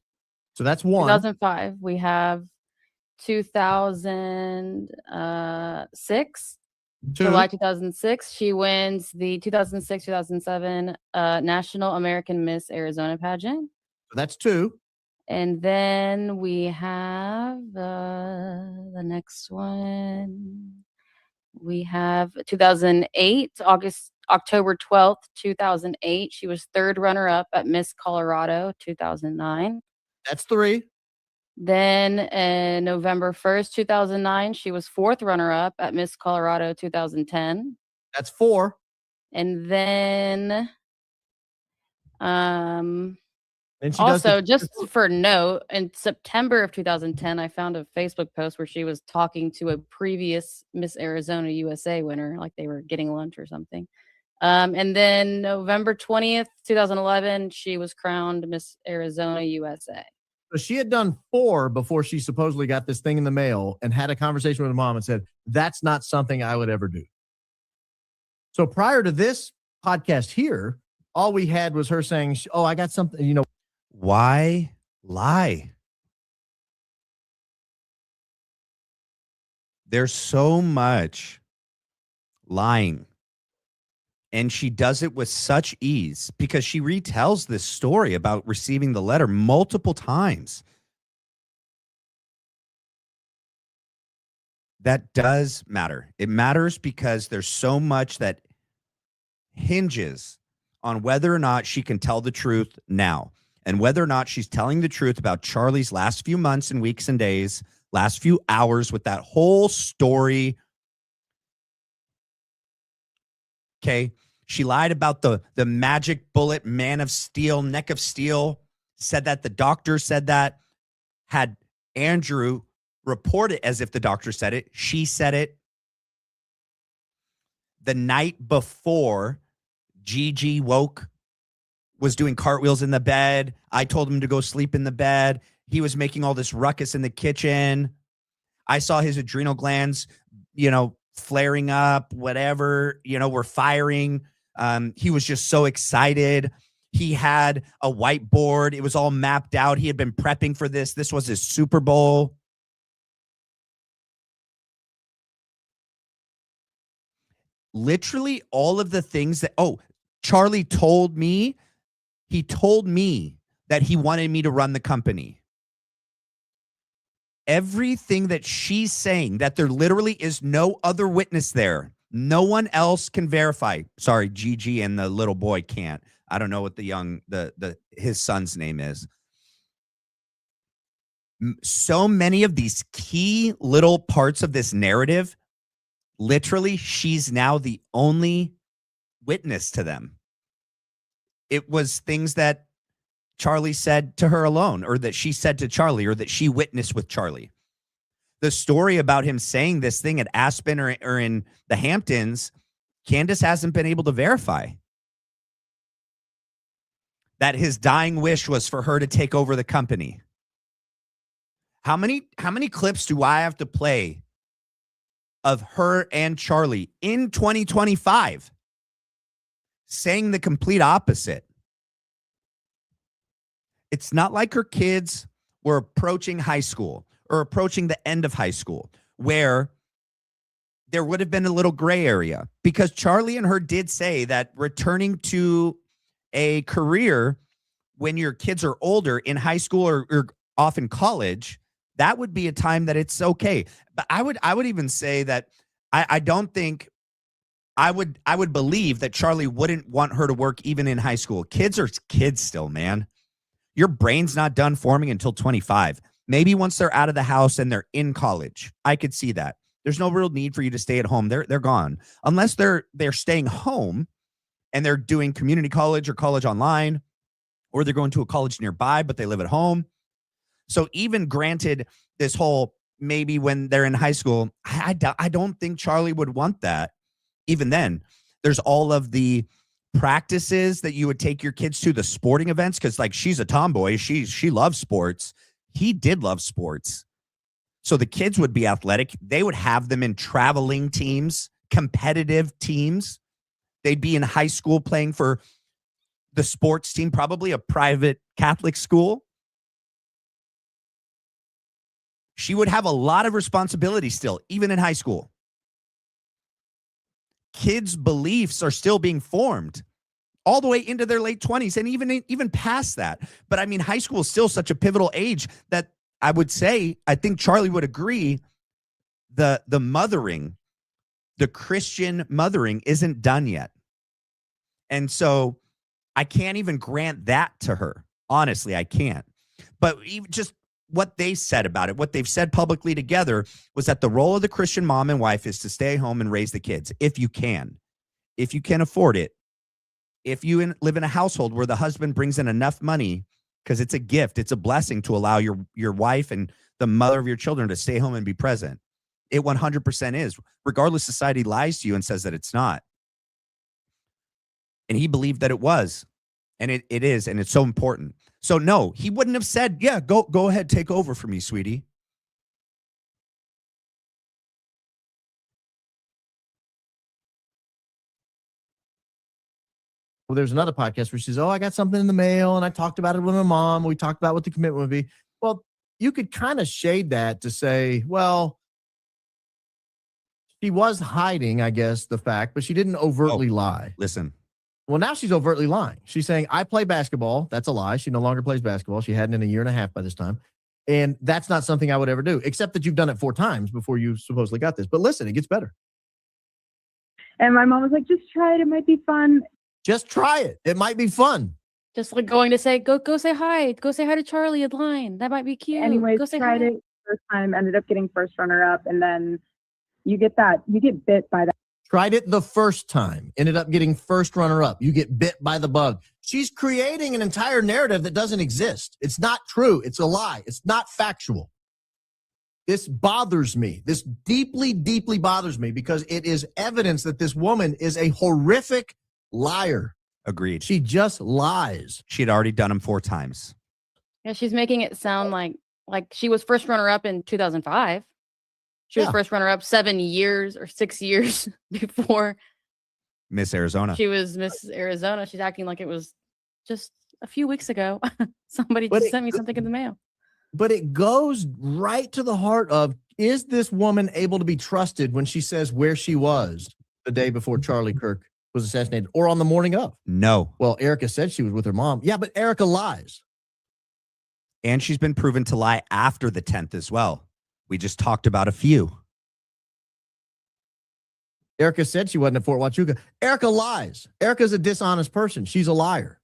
So that's 1. 2005. We have 2006, 2. July 2006. She wins the 2006-2007 National American Miss Arizona Pageant. So that's 2. And then we have the next one. We have 2008, October 12th, 2008. She was 3rd runner-up at Miss Colorado 2009. That's 3. Then November 1st, 2009, she was 4th runner-up at Miss Colorado 2010. That's 4. And then And she also, just for note, in September of 2010, I found a Facebook post where she was talking to a previous Miss Arizona USA winner, like they were getting lunch or something. And then November 20th, 2011, she was crowned Miss Arizona USA. So she had done 4 before she supposedly got this thing in the mail and had a conversation with her mom and said, that's not something I would ever do. So prior to this podcast here, all we had was her saying, oh, I got something, Why lie? There's so much lying. And she does it with such ease because she retells this story about receiving the letter multiple times. That does matter. It matters because there's so much that hinges on whether or not she can tell the truth now. And whether or not she's telling the truth about Charlie's last few months and weeks and days, last few hours with that whole story. Okay. She lied about the magic bullet, man of steel, neck of steel, said that the doctor said that, had Andrew report it as if the doctor said it. She said it. The night before Gigi woke was doing cartwheels in the bed. I told him to go sleep in the bed. He was making all this ruckus in the kitchen. I saw his adrenal glands, flaring up, whatever, were firing. He was just so excited. He had a whiteboard. It was all mapped out. He had been prepping for this. This was his Super Bowl. Literally all of the things that, Charlie told me, that he wanted me to run the company. Everything that she's saying, that there literally is no other witness there. No one else can verify. Sorry, Gigi and the little boy can't. I don't know what his son's name is. So many of these key little parts of this narrative, literally, she's now the only witness to them. It was things that Charlie said to her alone, or that she said to Charlie, or that she witnessed with Charlie. The story about him saying this thing at Aspen or in the Hamptons, Candace hasn't been able to verify. That his dying wish was for her to take over the company. How many clips do I have to play of her and Charlie in 2025 saying the complete opposite? It's not like her kids were approaching high school or approaching the end of high school where there would have been a little gray area, because Charlie and her did say that returning to a career when your kids are older in high school or off in college, that would be a time that it's okay. But I would even say that I don't think I would believe that Charlie wouldn't want her to work even in high school. Kids are kids still, man. Your brain's not done forming until 25. Maybe once they're out of the house and they're in college, I could see that. There's no real need for you to stay at home. They're gone. Unless they're staying home and they're doing community college or college online, or they're going to a college nearby, but they live at home. So even granted this whole maybe when they're in high school, I don't think Charlie would want that. Even then, there's all of the practices that you would take your kids to, the sporting events, because like she's a tomboy. She loves sports. He did love sports. So the kids would be athletic. They would have them in traveling teams, competitive teams. They'd be in high school playing for the sports team, probably a private Catholic school. She would have a lot of responsibility still, even in high school. Kids' beliefs are still being formed all the way into their late 20s and even past that. But I mean, high school is still such a pivotal age that I would say, I think Charlie would agree, the mothering, the Christian mothering isn't done yet. And so I can't even grant that to her. Honestly, I can't. But even just what they said about it, what they've said publicly together, was that the role of the Christian mom and wife is to stay home and raise the kids if you can afford it. If you live in a household where the husband brings in enough money, because it's a gift, it's a blessing to allow your wife and the mother of your children to stay home and be present. It 100% is, regardless society lies to you and says that it's not. And he believed that it was, and it is, and it's so important. So no, he wouldn't have said, yeah, go ahead, take over for me, sweetie. Well, there's another podcast where she says, I got something in the mail and I talked about it with my mom. We talked about what the commitment would be. Well, you could kind of shade that to say, well, she was hiding, I guess, the fact, but she didn't overtly lie. Listen. Well, now she's overtly lying. She's saying, I play basketball. That's a lie. She no longer plays basketball. She hadn't in a year and a half by this time. And that's not something I would ever do, except that you've done it 4 times before you supposedly got this. But listen, it gets better. And my mom was like, just try it. It might be fun. Just try it. It might be fun. Just like going to say, go say hi. Go say hi to Charlie at line. That might be cute. Anyways, go say tried hi. it first time, ended up getting first runner up. And then you get bit by that. Tried it the first time, ended up getting first runner up. You get bit by the bug. She's creating an entire narrative that doesn't exist. It's not true. It's a lie. It's not factual. This bothers me. This deeply, deeply bothers me because it is evidence that this woman is a horrific liar. Agreed. She just lies. She had already done them 4 times. Yeah, she's making it sound like she was first runner-up in 2005. She was first runner-up 7 years or 6 years before Miss Arizona. she was Miss Arizona. She's acting like it was just a few weeks ago. Somebody just sent me something in the mail. But it goes right to the heart of, is this woman able to be trusted when she says where she was the day before Charlie Kirk was assassinated or on the morning of? No. Well, Erika said she was with her mom. Yeah, but Erika lies. And she's been proven to lie after the 10th as well. We just talked about a few. Erika said she wasn't at Fort Huachuca. Erika lies. Erika's a dishonest person. She's a liar.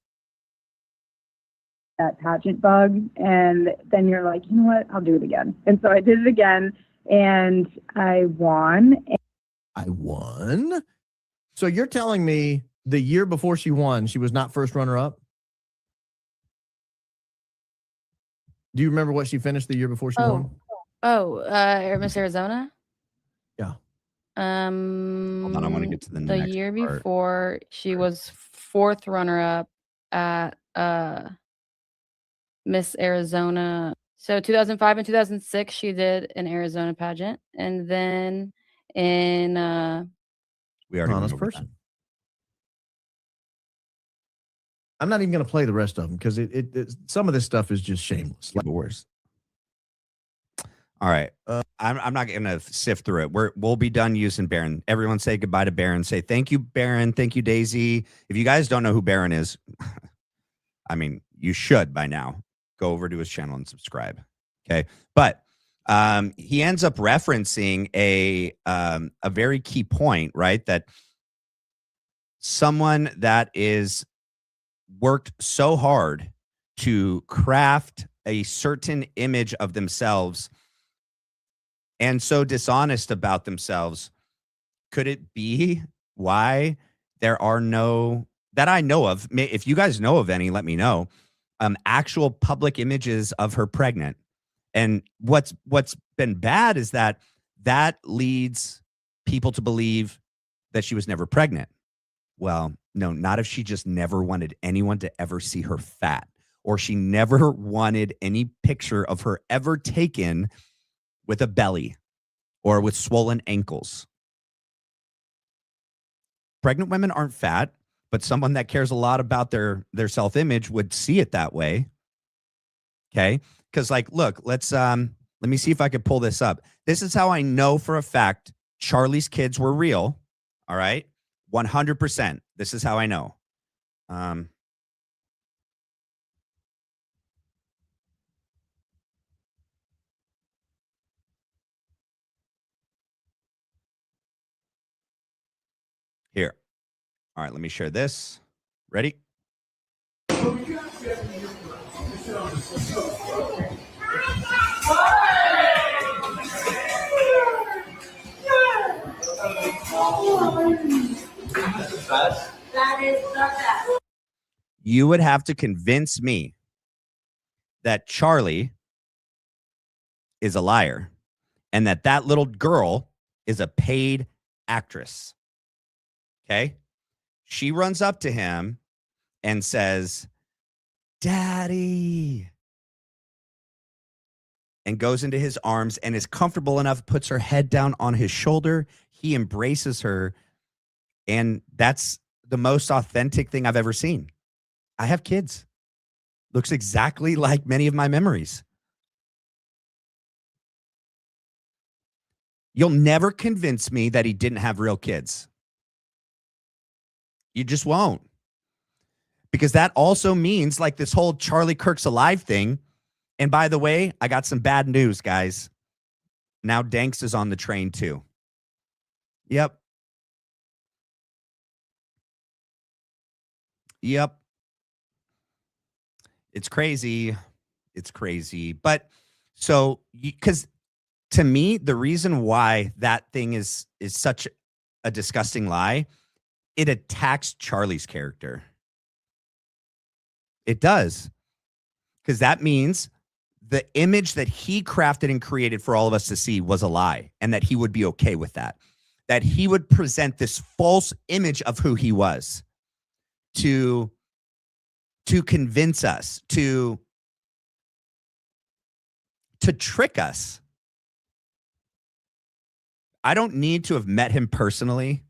That pageant bug, and then you're like, you know what, I'll do it again. And so I did it again, and I won. I won? So you're telling me the year before she won, she was not first runner-up? Do you remember what she finished the year before she won? Miss Arizona? Yeah. Hold on, I want to get to the next year part. before, she was 4th runner-up at Miss Arizona. So 2005 and 2006, she did an Arizona pageant, and then in We already honest went over person. I'm not even going to play the rest of them because it some of this stuff is just shameless. that. Worse. All right. I'm not going to sift through it. We'll be done using Baron. Everyone say goodbye to Baron. Say thank you, Baron. Thank you, Daisy. If you guys don't know who Baron is, I mean, you should by now. Go over to his channel and subscribe. Okay. But he ends up referencing a very key point, right? That someone that is worked so hard to craft a certain image of themselves and so dishonest about themselves, could it be why there are no, that I know of, if you guys know of any, let me know, actual public images of her pregnant? And what's been bad is that leads people to believe that she was never pregnant. Well, no, not if she just never wanted anyone to ever see her fat, or she never wanted any picture of her ever taken with a belly or with swollen ankles. Pregnant women aren't fat, but someone that cares a lot about their self-image would see it that way. Okay? Because like, look, let me see if I could pull this up. This is how I know for a fact Charlie's kids were real. All right? 100%. This is how I know. Here. All right, let me share this. Ready? That is the best. You would have to convince me that Charlie is a liar and that little girl is a paid actress. Okay? She runs up to him and says, "Daddy," and goes into his arms and is comfortable enough, puts her head down on his shoulder. He embraces her. And that's the most authentic thing I've ever seen. I have kids. Looks exactly like many of my memories. You'll never convince me that he didn't have real kids. You just won't. Because that also means like this whole Charlie Kirk's alive thing. And by the way, I got some bad news, guys. Now Danks is on the train too. Yep. It's crazy. It's crazy. But so, because to me, the reason why that thing is such a disgusting lie, it attacks Charlie's character. It does. Because that means the image that he crafted and created for all of us to see was a lie, and that he would be okay with that. That he would present this false image of who he was. to convince us, to trick us. I don't need to have met him personally.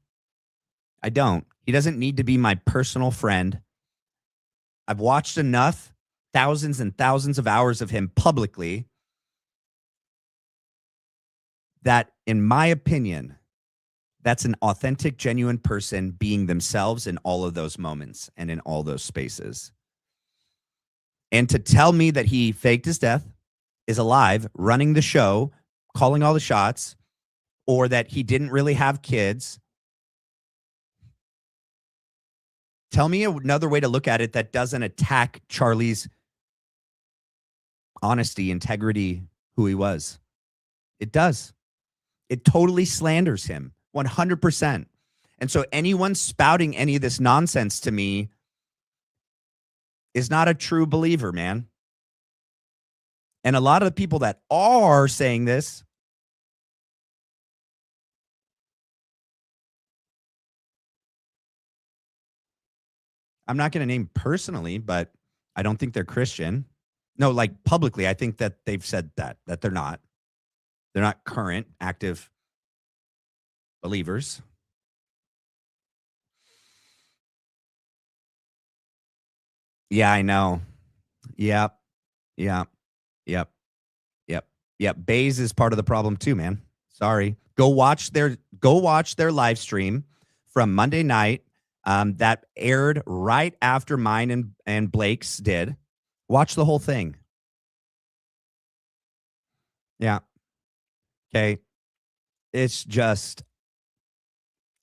I don't. He doesn't need to be my personal friend. I've watched enough, thousands and thousands of hours of him publicly, that, in my opinion, that's an authentic, genuine person being themselves in all of those moments and in all those spaces. And to tell me that he faked his death, is alive, running the show, calling all the shots, or that he didn't really have kids. Tell me another way to look at it that doesn't attack Charlie's honesty, integrity, who he was. It does. It totally slanders him, 100%. And so anyone spouting any of this nonsense to me is not a true believer, man. And a lot of the people that are saying this, I'm not going to name personally, but I don't think they're Christian. No, like publicly, I think that they've said that they're not. They're not current, active believers. Yeah, I know. Yep. Baze is part of the problem too, man. Sorry. Go watch their live stream from Monday night. That aired right after mine and Blake's did. Watch the whole thing. Yeah. Okay. It's just,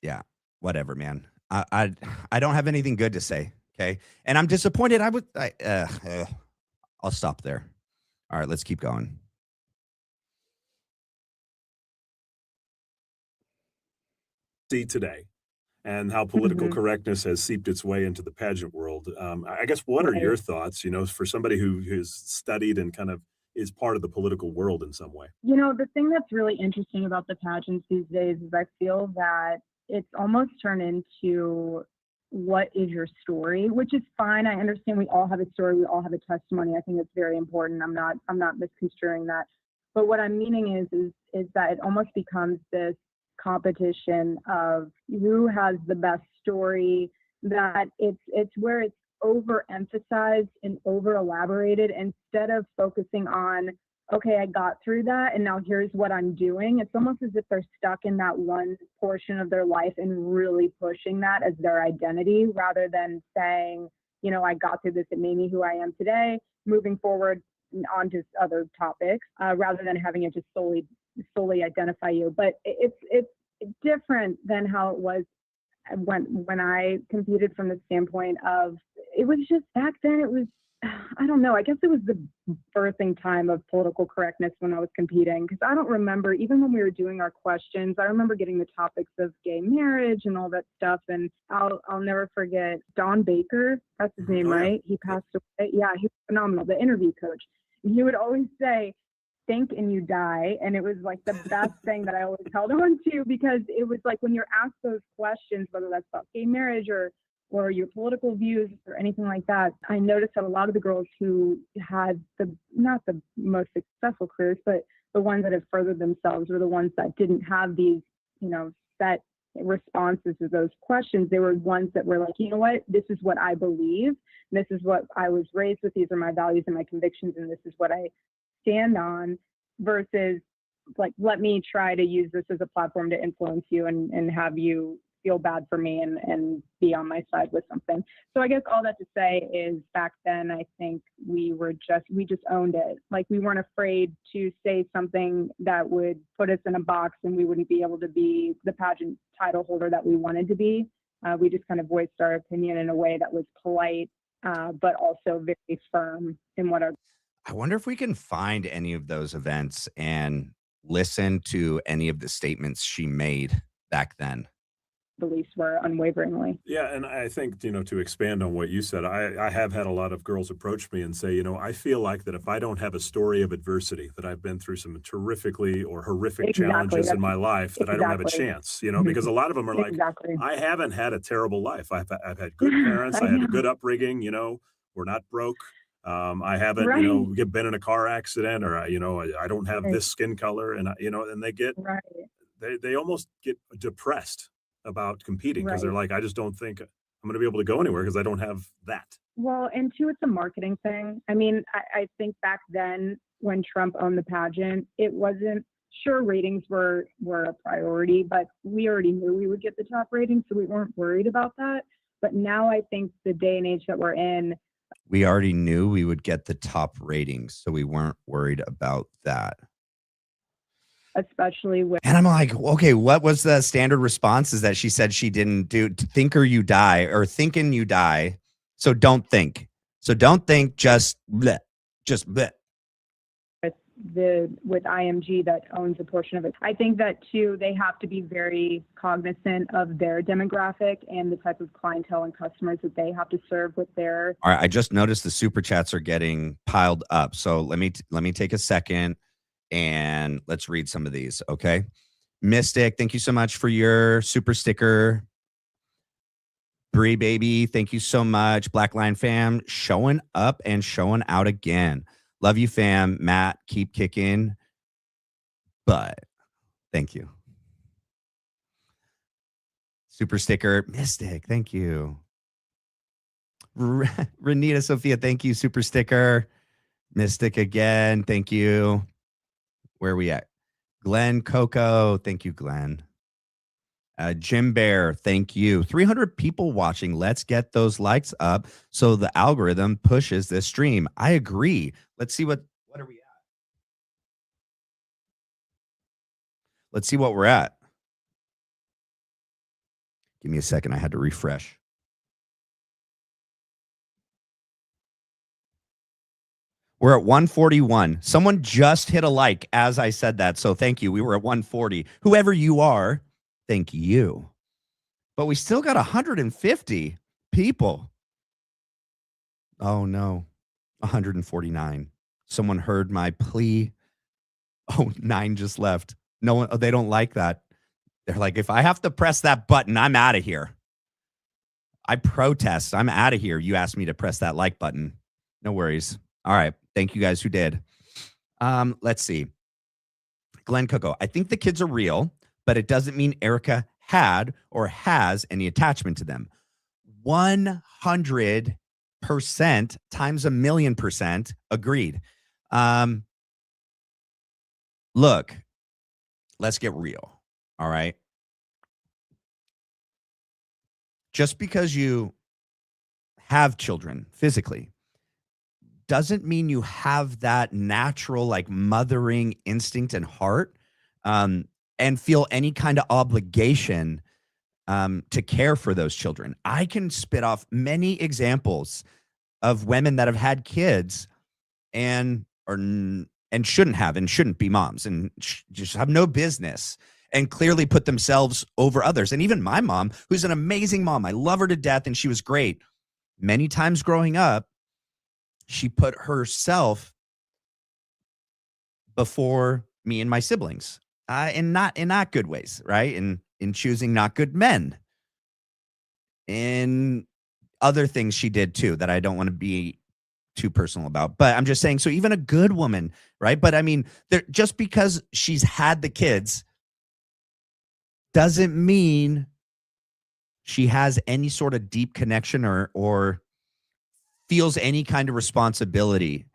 yeah, whatever, man. I don't have anything good to say. Okay. And I'm disappointed. I'll stop there. All right, let's keep going. See today, and how political correctness has seeped its way into the pageant world. I guess, what are your thoughts, for somebody who has studied and kind of is part of the political world in some way? The thing that's really interesting about the pageants these days is I feel that it's almost turned into, what is your story? Which is fine. I understand we all have a story. We all have a testimony. I think it's very important. I'm not misconstruing that. But what I'm meaning is that it almost becomes this competition of who has the best story, that it's where it's overemphasized and over elaborated instead of focusing on, okay, I got through that and now here's what I'm doing. It's almost as if they're stuck in that one portion of their life and really pushing that as their identity, rather than saying, I got through this, it made me who I am today, moving forward on to other topics, rather than having it just solely identify you. But it's different than how it was when I competed, from the standpoint of, it was just back then, it was, I don't know, I guess it was the birthing time of political correctness when I was competing, because I don't remember, even when we were doing our questions, I remember getting the topics of gay marriage and all that stuff. And I'll never forget Don Baker, that's his name, right? He passed away. Yeah, he was phenomenal, the interview coach. And he would always say, think and you die. And it was like the best thing that I always held on to, because it was like, when you're asked those questions, whether that's about gay marriage or your political views or anything like that, I noticed that a lot of the girls who had not the most successful careers, but the ones that have furthered themselves were the ones that didn't have these, set responses to those questions. They were ones that were like, you know what, this is what I believe. This is what I was raised with. These are my values and my convictions, and this is what I stand on, versus like, let me try to use this as a platform to influence you and have you feel bad for me and be on my side with something. So I guess all that to say is, back then, I think we just owned it. Like, we weren't afraid to say something that would put us in a box and we wouldn't be able to be the pageant title holder that we wanted to be. We just kind of voiced our opinion in a way that was polite, but also very firm in what our... I wonder if we can find any of those events and listen to any of the statements she made back then. beliefs were unwaveringly. Yeah, and I think, to expand on what you said, I have had a lot of girls approach me and say, I feel like that if I don't have a story of adversity, that I've been through some terrifically or horrific challenges in my life, that I don't have a chance, because a lot of them are like, I haven't had a terrible life. I've had good parents. I had a good upbringing, we're not broke. I haven't, been in a car accident, or, I don't have this skin color, and, and they get, they almost get depressed about competing because they're like, I just don't think I'm going to be able to go anywhere because I don't have that. Well, and two, it's a marketing thing. I mean, I think back then when Trump owned the pageant, it wasn't sure ratings were a priority, but we already knew we would get the top ratings, so we weren't worried about that. But now I think the day and age that we're in, we already knew we would get the top ratings, so we weren't worried about that. Especially with, and I'm like, okay, what was the standard response? Is that she said she didn't do think or you die, or thinking you die. So don't think. So don't think, just bleh, just bleh. With IMG that owns a portion of it. I think that too, they have to be very cognizant of their demographic and the type of clientele and customers that they have to serve with their. All right, I just noticed the super chats are getting piled up. So let me take a second and let's read some of these. Okay. Mystic, thank you so much for your super sticker. Bree baby, thank you so much. Black Line fam, showing up and showing out again. Love you, fam. Matt, keep kicking. But thank you. Super sticker, Mystic, thank you. Renita Sophia, thank you. Super sticker. Mystic again, thank you. Where are we at? Glenn Coco, thank you, Glenn. Jim Bear, thank you. 300 people watching. Let's get those likes up so the algorithm pushes this stream. I agree. Let's see what are we at? Let's see what we're at. Give me a second. I had to refresh. We're at 141. Someone just hit a like as I said that. So thank you. We were at 140. Whoever you are, thank you. But we still got 150 people. Oh, no. 149. Someone heard my plea. Oh, 9 just left. No one, they don't like that. They're like, if I have to press that button, I'm out of here. I protest. I'm out of here. You asked me to press that like button. No worries. All right. Thank you guys who did. Let's see. Glenn Coco, I think the kids are real, but it doesn't mean Erika had or has any attachment to them. 100% times 1,000,000% agreed. Look, let's get real. All right. Just because you have children physically doesn't mean you have that natural like mothering instinct and heart and feel any kind of obligation to care for those children. I can spit off many examples of women that have had kids and shouldn't have and shouldn't be moms and just have no business and clearly put themselves over others. And even my mom, who's an amazing mom, I love her to death and she was great. Many times growing up, she put herself before me and my siblings, in not good ways, right? In choosing not good men, in other things she did too that I don't want to be too personal about. But I'm just saying, so even a good woman, right? But I mean, just because she's had the kids doesn't mean she has any sort of deep connection or feels any kind of responsibility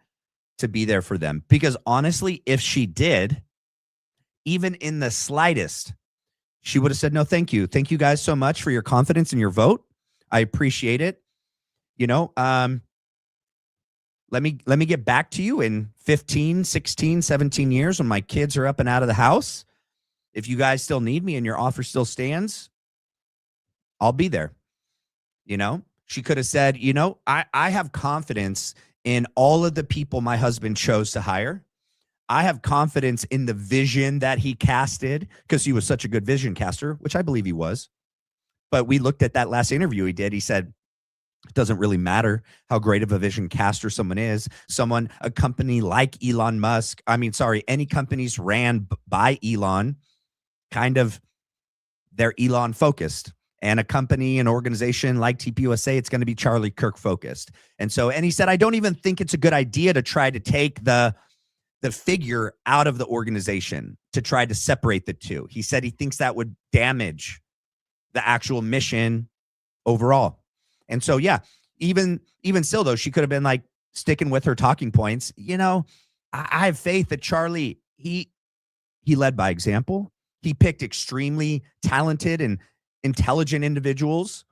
to be there for them. Because honestly, if she did, even in the slightest, she would have said, no, thank you. Thank you guys so much for your confidence and your vote. I appreciate it. You know, let me get back to you in 15, 16, 17 years when my kids are up and out of the house. If you guys still need me and your offer still stands, I'll be there. You know, she could have said, you know, I have confidence in all of the people my husband chose to hire. I have confidence in the vision that he casted because he was such a good vision caster, which I believe he was. But we looked at that last interview he did. He said, it doesn't really matter how great of a vision caster someone is. A company like Elon Musk, any companies ran by Elon, kind of, they're Elon focused. And a company, an organization like TPUSA, it's going to be Charlie Kirk focused. And he said, I don't even think it's a good idea to try to take the figure out of the organization to try to separate the two. He said he thinks that would damage the actual mission overall. And so, yeah, even still, though, she could have been like sticking with her talking points. I have faith that Charlie, he led by example. He picked extremely talented and intelligent individuals.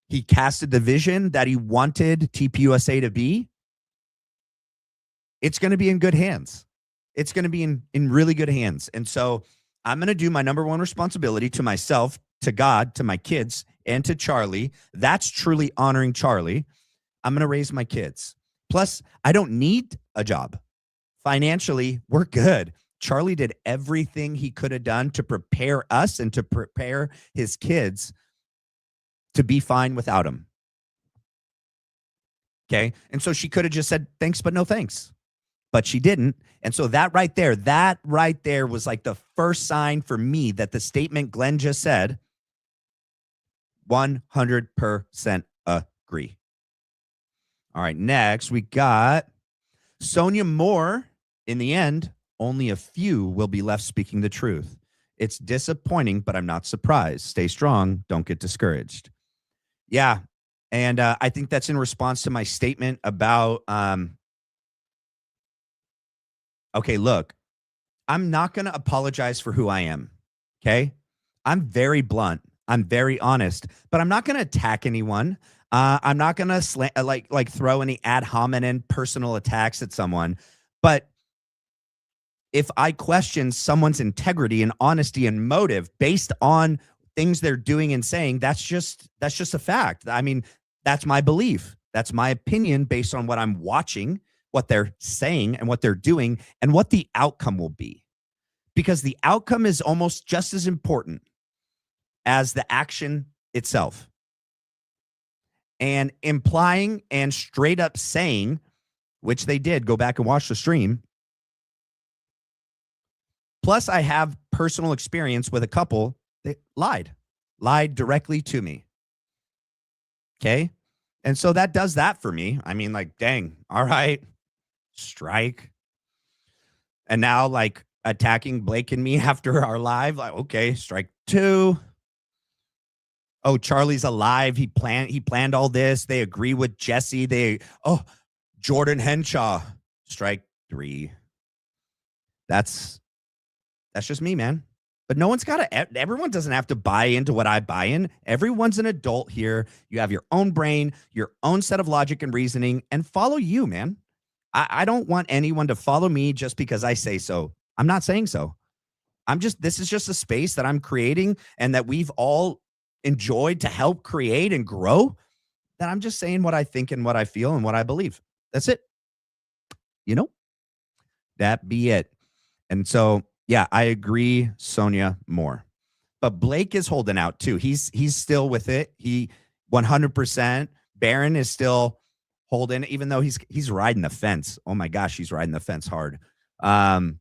He casted the vision that he wanted TPUSA to be. It's going to be in good hands. It's going to be in really good hands. And so I'm going to do my number one responsibility to myself, to God, to my kids, and to Charlie. That's truly honoring Charlie. I'm going to raise my kids. Plus, I don't need a job. Financially, we're good. Charlie did everything he could have done to prepare us and to prepare his kids to be fine without him. Okay. And so she could have just said, thanks, but no thanks. But she didn't. And so that right there was like the first sign for me that the statement Glenn just said, 100% agree. All right. Next, we got Sonia Moore. In the end, only a few will be left speaking the truth. It's disappointing, but I'm not surprised. Stay strong. Don't get discouraged. Yeah. And I think that's in response to my statement about, okay, look, I'm not going to apologize for who I am. Okay. I'm very blunt. I'm very honest, but I'm not going to attack anyone. I'm not going to like throw any ad hominem personal attacks at someone. But if I question someone's integrity and honesty and motive based on things they're doing and saying, that's just a fact. I mean, that's my belief. That's my opinion based on what I'm watching, what they're saying and what they're doing, and what the outcome will be. Because the outcome is almost just as important as the action itself. And implying and straight up saying, which they did, go back and watch the stream. Plus, I have personal experience with a couple that lied directly to me. Okay. And so that does that for me. I mean, like, dang, all right, strike. And now, like, attacking Blake and me after our live, like, okay, strike 2. Oh, Charlie's alive. He planned all this. They agree with Jesse. Jordan Henshaw, strike 3. That's just me, man. But no one's got to, everyone doesn't have to buy into what I buy in. Everyone's an adult here. You have your own brain, your own set of logic and reasoning, and follow you, man. I don't want anyone to follow me just because I say so. I'm not saying so. This is just a space that I'm creating and that we've all enjoyed to help create and grow. That I'm just saying what I think and what I feel and what I believe. That's it. That be it. And so, yeah, I agree, Sonia Moore. But Blake is holding out too. He's still with it. He 100%. Barron is still holding, even though he's riding the fence. Oh my gosh, he's riding the fence hard. But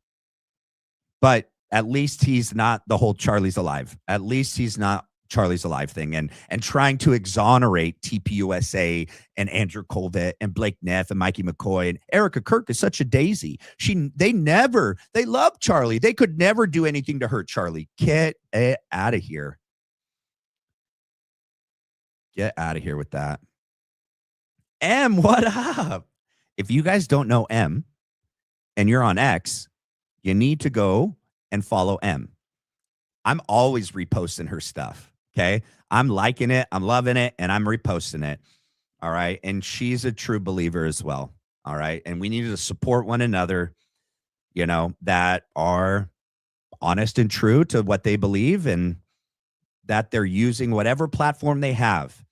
at least he's not the whole Charlie's alive. At least he's not Charlie's alive thing and trying to exonerate TPUSA and Andrew Colvett and Blake Neff and Mikey McCoy and Erika Kirk is such a daisy. They love Charlie. They could never do anything to hurt Charlie. Get it out of here. Get out of here with that. M, what up? If you guys don't know M and you're on X, you need to go and follow M. I'm always reposting her stuff. Okay. I'm liking it. I'm loving it. And I'm reposting it. All right. And she's a true believer as well. All right. And we need to support one another, that are honest and true to what they believe and that they're using whatever platform they have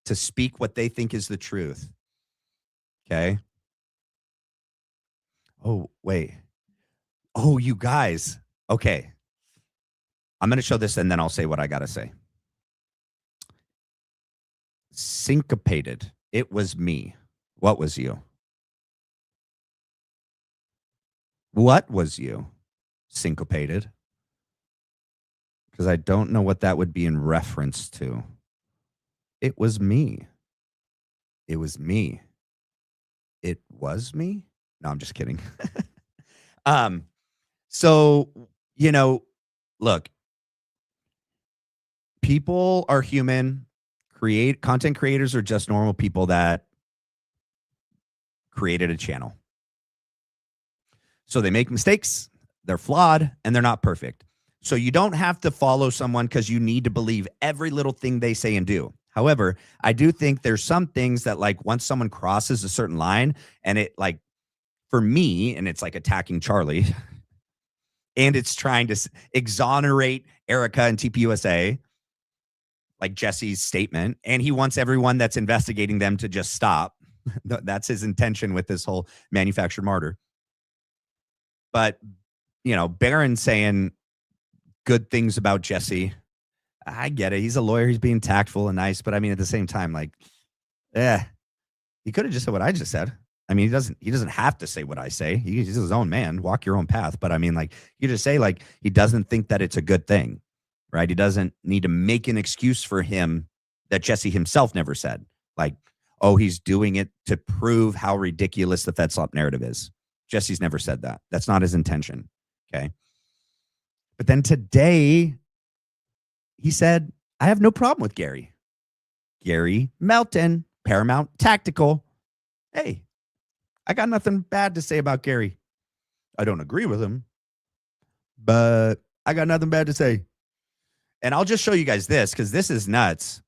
to speak what they think is the truth. Okay. Oh, wait. Oh, you guys. Okay. I'm going to show this and then I'll say what I got to say. Syncopated. It was me. What was you? What was you? Syncopated. Because I don't know what that would be in reference to. It was me. It was me. It was me? No, I'm just kidding. So, you know, look, people are human. Content creators are just normal people that created a channel. So they make mistakes, they're flawed, and they're not perfect. So you don't have to follow someone because you need to believe every little thing they say and do. However, I do think there's some things that, like, once someone crosses a certain line and it, like, for me, and it's like attacking Charlie and it's trying to exonerate Erika and TPUSA, like Jesse's statement, and he wants everyone that's investigating them to just stop. That's his intention with this whole manufactured martyr. But, you know, Barron saying good things about Jesse, I get it. He's a lawyer. He's being tactful and nice. But I mean, at the same time, like, he could have just said what I just said. I mean, he doesn't have to say what I say. He's his own man. Walk your own path. But I mean, like, you just say, like, he doesn't think that it's a good thing, right? He doesn't need to make an excuse for him that Jesse himself never said. Like, oh, he's doing it to prove how ridiculous the FedSlop narrative is. Jesse's never said that. That's not his intention. Okay. But then today, he said, I have no problem with Gary. Gary Melton, Paramount Tactical. Hey, I got nothing bad to say about Gary. I don't agree with him, but I got nothing bad to say. And I'll just show you guys this because this is nuts.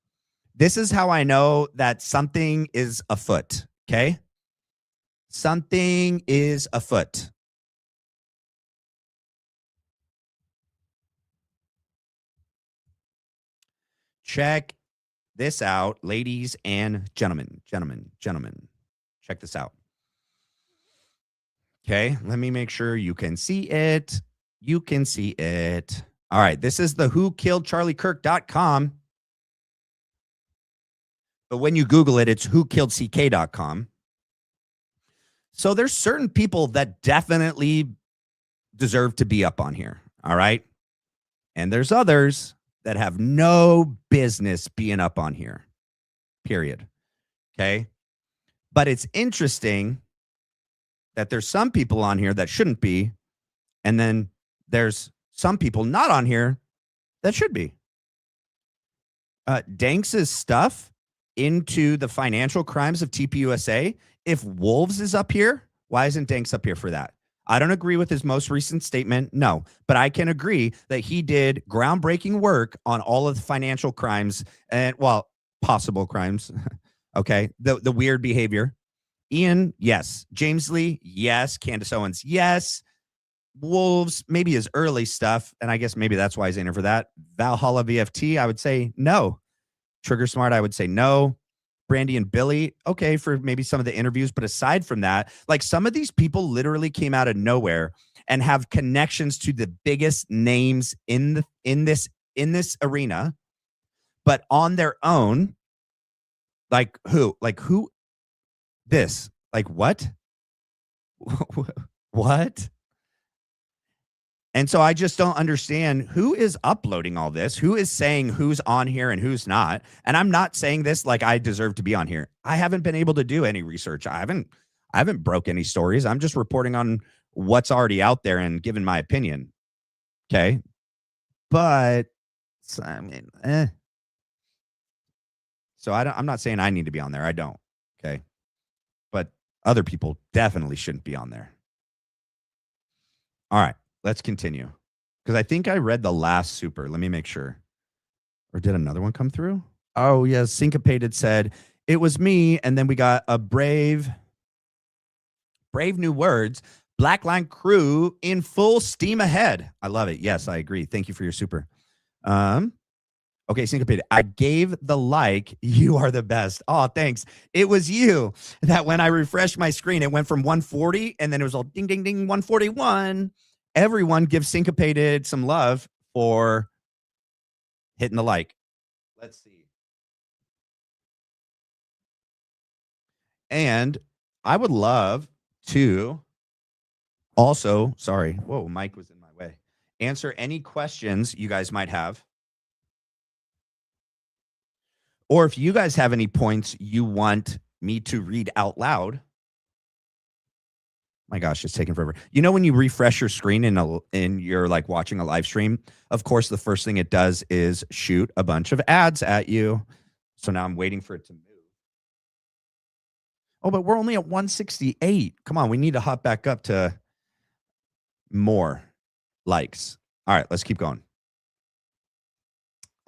This is how I know that something is afoot. Okay. Something is afoot. Check this out, ladies and gentlemen. Check this out. Okay, let me make sure you can see it. You can see it. All right, this is the whokilledcharliekirk.com. But when you Google it, it's whokilledck.com. So there's certain people that definitely deserve to be up on here. All right. And there's others that have no business being up on here. Period. Okay. But it's interesting that there's some people on here that shouldn't be. And then there's some people not on here that should be. Danks's stuff into the financial crimes of TPUSA. If Wolves is up here, why isn't Danks up here for that? I don't agree with his most recent statement. No, but I can agree that he did groundbreaking work on all of the financial crimes and, well, possible crimes. Okay. The weird behavior. Ian, yes. James Lee, yes. Candace Owens, yes. Wolves, maybe his early stuff. And I guess maybe that's why he's in here for that. Valhalla VFT, I would say no. Trigger Smart, I would say no. Brandy and Billy, okay, for maybe some of the interviews. But aside from that, like, some of these people literally came out of nowhere and have connections to the biggest names in this arena, but on their own. Like who? This? Like what? What? And so I just don't understand who is uploading all this, who is saying who's on here and who's not. And I'm not saying this like I deserve to be on here. I haven't been able to do any research. I haven't broke any stories. I'm just reporting on what's already out there and giving my opinion. Okay. But I mean, So I'm not saying I need to be on there. I don't. Okay. But other people definitely shouldn't be on there. All right. Let's continue. Because I think I read the last super. Let me make sure. Or did another one come through? Oh, yes. Syncopated said, it was me. And then we got a brave new words. Blackline crew in full steam ahead. I love it. Yes, I agree. Thank you for your super. Okay, Syncopated. I gave the like. You are the best. Oh, thanks. It was you that when I refreshed my screen, it went from 140 and then it was all ding, ding, ding, 141. Everyone give Syncopated some love for hitting the like. Let's see. And I would love to also, sorry, whoa, Mike was in my way, answer any questions you guys might have. Or if you guys have any points you want me to read out loud. My gosh, it's taking forever. You know, when you refresh your screen and you're like watching a live stream, of course, the first thing it does is shoot a bunch of ads at you. So now I'm waiting for it to move. Oh, but we're only at 168. Come on, we need to hop back up to more likes. All right, let's keep going.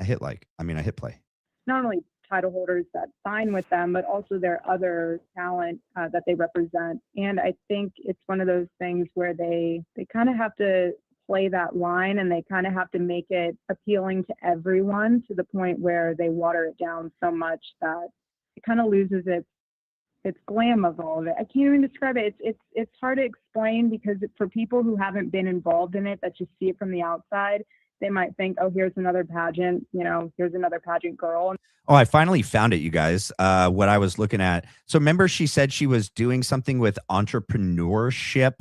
I hit play. Not only title holders that sign with them, but also their other talent that they represent. And I think it's one of those things where they kind of have to play that line, and they kind of have to make it appealing to everyone to the point where they water it down so much that it kind of loses its glam of all of it. I can't even describe it. It's hard to explain, because for people who haven't been involved in it, that just see it from the outside, they might think, oh, here's another pageant, here's another pageant girl. Oh, I finally found it, you guys. What I was looking at. So remember, she said she was doing something with entrepreneurship.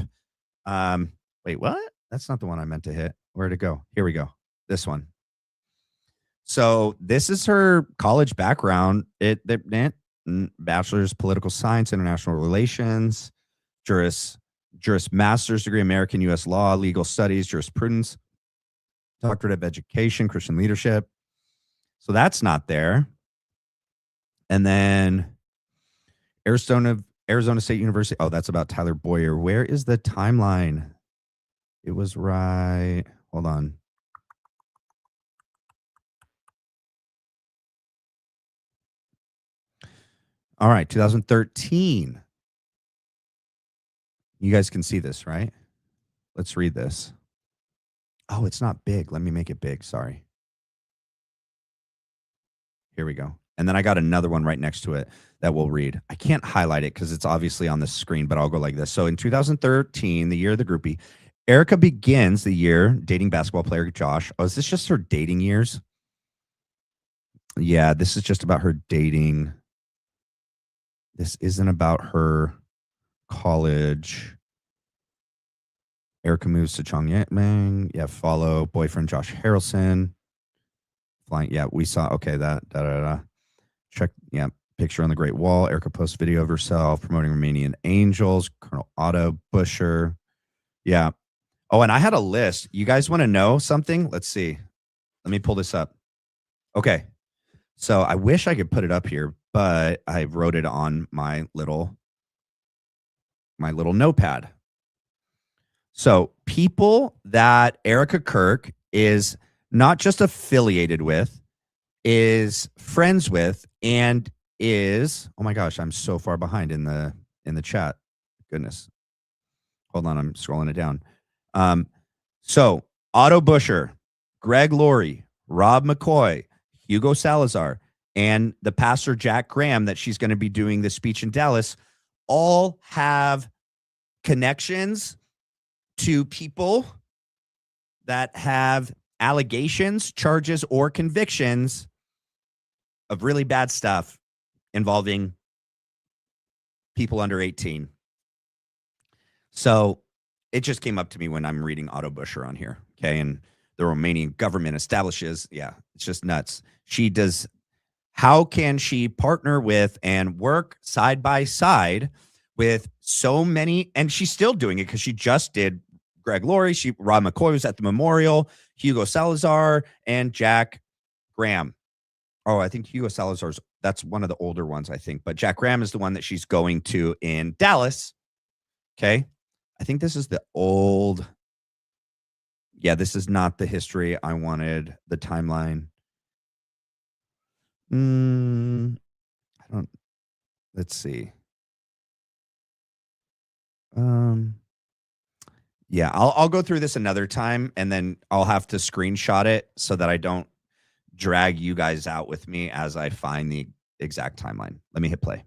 Wait, what? That's not the one I meant to hit. Where'd it go? Here we go. This one. So this is her college background. Bachelor's Political Science, International Relations, Juris Master's degree, American U.S. Law, Legal Studies, Jurisprudence, Doctorate of Education, Christian Leadership. So that's not there. And then Arizona State University. Oh, that's about Tyler Boyer. Where is the timeline? It was right. Hold on. All right, 2013. You guys can see this, right? Let's read this. Oh, it's not big. Let me make it big. Sorry. Here we go. And then I got another one right next to it that we'll read. I can't highlight it because it's obviously on the screen, but I'll go like this. So in 2013, the year of the groupie, Erika begins the year dating basketball player Josh. Oh, is this just her dating years? Yeah, this is just about her dating. This isn't about her college. Erika moves to Chongmeng. Yeah, follow boyfriend Josh Harrelson. Flying. Yeah, we saw. Okay, that. Check. Yeah, picture on the Great Wall. Erika posts video of herself promoting Romanian Angels. Colonel Otto Busher. Yeah. Oh, and I had a list. You guys want to know something? Let's see. Let me pull this up. Okay. So I wish I could put it up here, but I wrote it on my little notepad. So people that Erika Kirk is not just affiliated with, is friends with, and is, oh my gosh, I'm so far behind in the chat. Goodness. Hold on, I'm scrolling it down. So Otto Busher, Greg Laurie, Rob McCoy, Hugo Salazar, and the pastor Jack Graham that she's going to be doing the speech in Dallas all have connections to people that have allegations, charges, or convictions of really bad stuff involving people under 18. So it just came up to me when I'm reading Otto Busher on here. Okay. And the Romanian government establishes, yeah, it's just nuts. She does. How can she partner with and work side by side with so many? And she's still doing it because she just did Greg Laurie. Rob McCoy was at the memorial, Hugo Salazar, and Jack Graham. Oh, I think Hugo Salazar's, that's one of the older ones, I think. But Jack Graham is the one that she's going to in Dallas. Okay. I think this is the old. Yeah, this is not the history I wanted, the timeline. Let's see. Yeah, I'll go through this another time, and then I'll have to screenshot it so that I don't drag you guys out with me as I find the exact timeline. Let me hit play.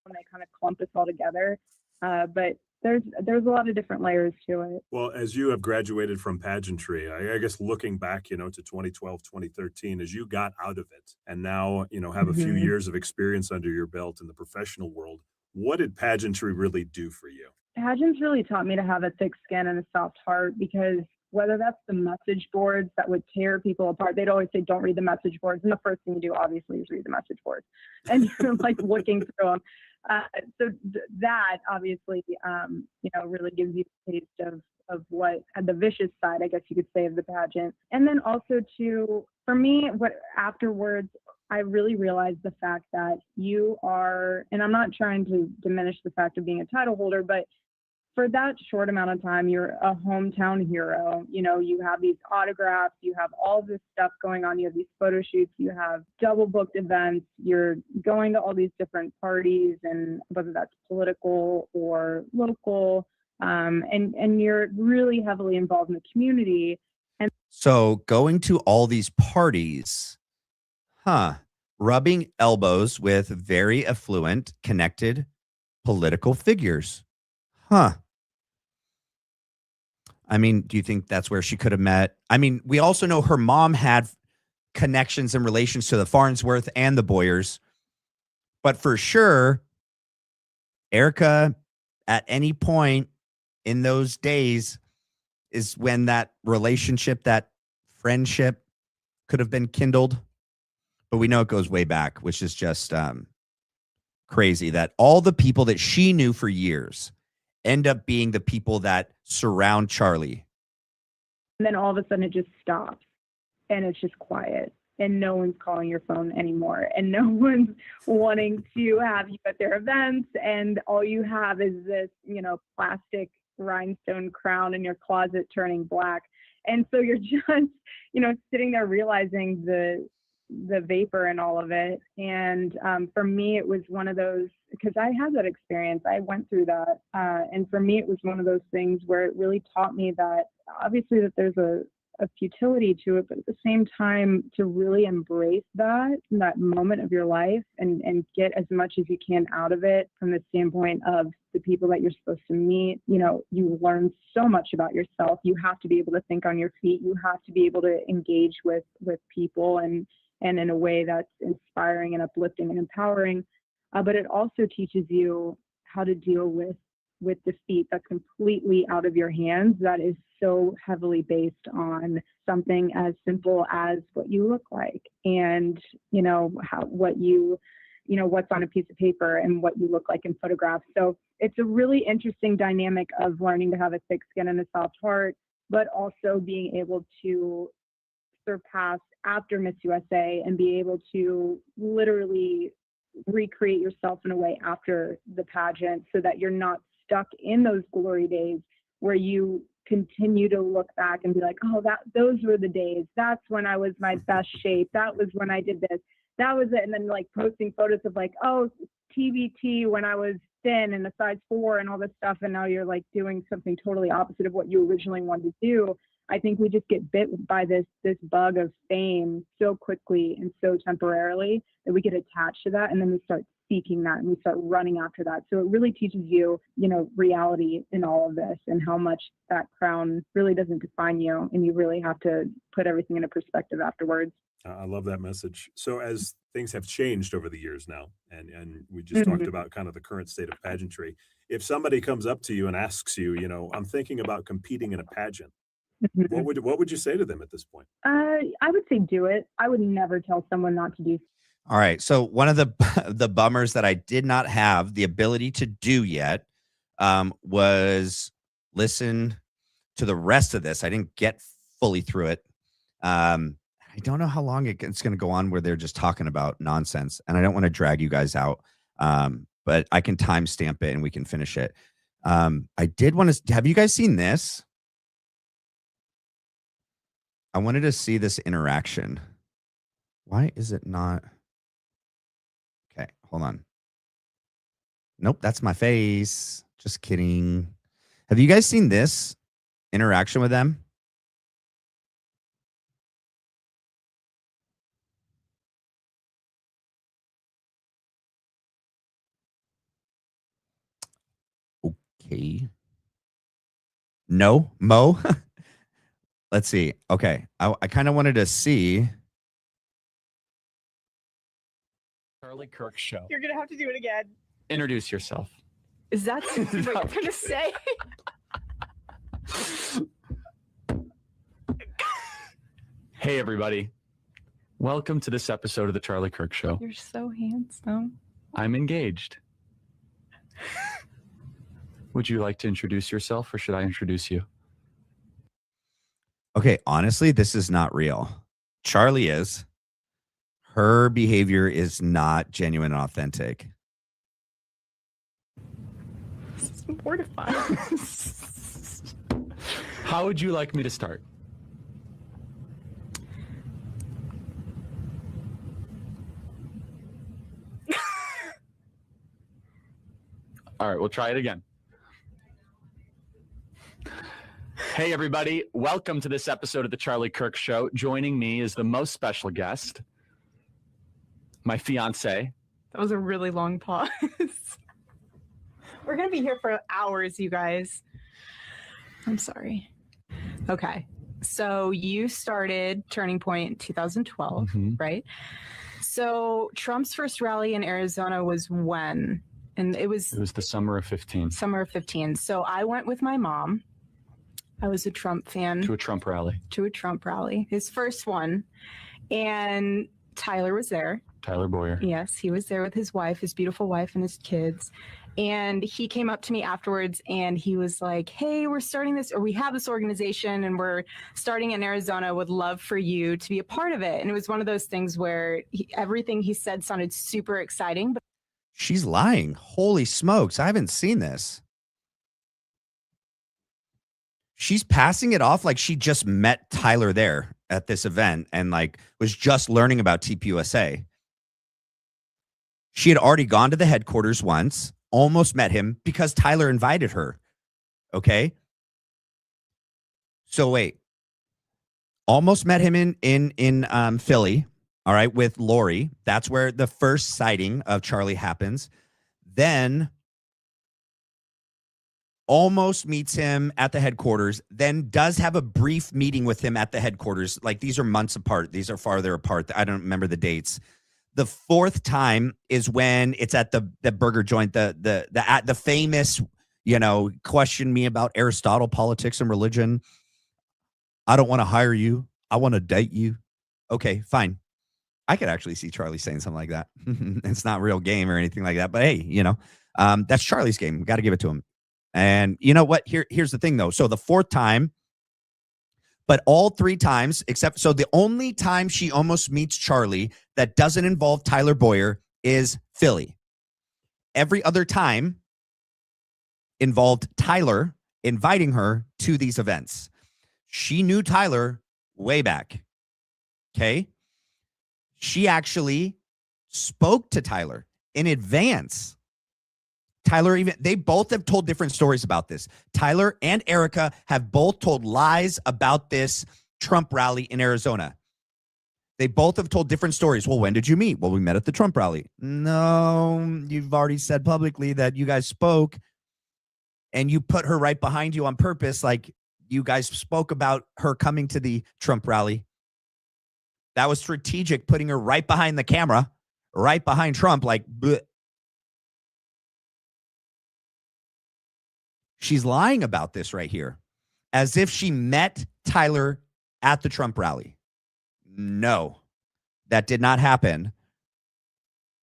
And they kind of clump this all together. But there's a lot of different layers to it. Well, as you have graduated from pageantry, I guess looking back, to 2012, 2013, as you got out of it and now, have a few years of experience under your belt in the professional world, What did pageantry really do for you? Pageants really taught me to have a thick skin and a soft heart, because whether that's the message boards that would tear people apart, they'd always say, don't read the message boards. And the first thing you do, obviously, is read the message boards. And you're like looking through them. That obviously, really gives you a taste of what the vicious side, I guess you could say, of the pageant. And then also for me, what afterwards, I really realized the fact that you are, and I'm not trying to diminish the fact of being a title holder, but for that short amount of time, you're a hometown hero. You have these autographs, you have all this stuff going on, you have these photo shoots, you have double booked events, you're going to all these different parties, and whether that's political or local, and you're really heavily involved in the community. And so going to all these parties, rubbing elbows with very affluent, connected political figures. I mean, do you think that's where she could have met? I mean, we also know her mom had connections and relations to the Farnsworth and the Boyers. But for sure, Erika, at any point in those days, is when that relationship, that friendship could have been kindled. But we know it goes way back, which is just crazy that all the people that she knew for years end up being the people that surround Charlie. And then all of a sudden it just stops and it's just quiet and no one's calling your phone anymore and no one's wanting to have you at their events. And all you have is this, plastic rhinestone crown in your closet turning black. And so you're just, sitting there realizing the vapor and all of it. And for me, it was one of those, because I had that experience. I went through that. And for me, it was one of those things where it really taught me that obviously that there's a futility to it, but at the same time to really embrace that moment of your life and get as much as you can out of it from the standpoint of the people that you're supposed to meet. You learn so much about yourself. You have to be able to think on your feet. You have to be able to engage with people and in a way that's inspiring and uplifting and empowering. But it also teaches you how to deal with defeat that's completely out of your hands, that is so heavily based on something as simple as what you look like and, what's on a piece of paper and what you look like in photographs. So it's a really interesting dynamic of learning to have a thick skin and a soft heart, but also being able to surpass after Miss USA and be able to literally recreate yourself in a way after the pageant so that you're not stuck in those glory days where you continue to look back and be like, oh, those were the days. That's when I was my best shape. That was when I did this. That was it. And then like posting photos of like, oh, TBT when I was thin and a size 4 and all this stuff. And now you're like doing something totally opposite of what you originally wanted to do. I think we just get bit by this bug of fame so quickly and so temporarily that we get attached to that. And then we start seeking that and we start running after that. So it really teaches you, reality in all of this and how much that crown really doesn't define you. And you really have to put everything into perspective afterwards. I love that message. So as things have changed over the years now, and we just talked about kind of the current state of pageantry, if somebody comes up to you and asks you, I'm thinking about competing in a pageant, what would you say to them at this point? I would say do it. I would never tell someone not to do. All right. So one of the bummers that I did not have the ability to do yet was listen to the rest of this. I didn't get fully through it. I don't know how long it's going to go on where they're just talking about nonsense, and I don't want to drag you guys out, but I can timestamp it and we can finish it. I did want to. Have you guys seen this? I wanted to see this interaction. Why is it not? Okay, hold on. Nope, that's my face. Just kidding. Have you guys seen this interaction with them? Okay. No, Mo. Let's see. Okay. I kind of wanted to see. Charlie Kirk show. You're going to have to do it again. Introduce yourself. Is that what you're going to say? Hey, everybody. Welcome to this episode of The Charlie Kirk Show. You're so handsome. I'm engaged. Would you like to introduce yourself, or should I introduce you? Okay, honestly, this is not real. Charlie is. Her behavior is not genuine and authentic. This is mortifying. How would you like me to start? All right, we'll try it again. Hey, everybody. Welcome to this episode of The Charlie Kirk Show. Joining me is the most special guest, my fiance. That was a really long pause. We're going to be here for hours, you guys. I'm sorry. Okay. So you started Turning Point in 2012, right? So Trump's first rally in Arizona was when? And it was the summer of 15. Summer of 15. So I went with my mom. I was a Trump fan. To a Trump rally. His first one. And Tyler was there. Tyler Boyer. Yes, he was there with his wife, his beautiful wife, and his kids. And he came up to me afterwards and he was like, hey, we have this organization and we're starting in Arizona. Would love for you to be a part of it. And it was one of those things where everything he said sounded super exciting. But She's lying. Holy smokes. I haven't seen this. She's passing it off like she just met Tyler there at this event and like was just learning about TPUSA. She had already gone to the headquarters once, almost met him because Tyler invited her. Okay. So wait, almost met him in Philly. All right. With Lori. That's where the first sighting of Charlie happens. Then almost meets him at the headquarters, then does have a brief meeting with him at the headquarters. Like these are months apart. These are farther apart. I don't remember the dates. The fourth time is when it's at the burger joint, the famous, question me about Aristotle, politics, and religion. I don't want to hire you. I want to date you. Okay, fine. I could actually see Charlie saying something like that. It's not real game or anything like that. But hey, that's Charlie's game. We got to give it to him. And you know what? Here's the thing, though. So the fourth time, but all three times, so the only time she almost meets Charlie that doesn't involve Tyler Boyer is Philly. Every other time involved Tyler inviting her to these events. She knew Tyler way back. Okay. She actually spoke to Tyler in advance. They both have told different stories about this. Tyler and Erika have both told lies about this Trump rally in Arizona. They both have told different stories. Well, when did you meet? Well, we met at the Trump rally. No, you've already said publicly that you guys spoke and you put her right behind you on purpose. Like you guys spoke about her coming to the Trump rally. That was strategic, putting her right behind the camera, right behind Trump, like, bleh. She's lying about this right here, as if she met Tyler at the Trump rally. No, that did not happen.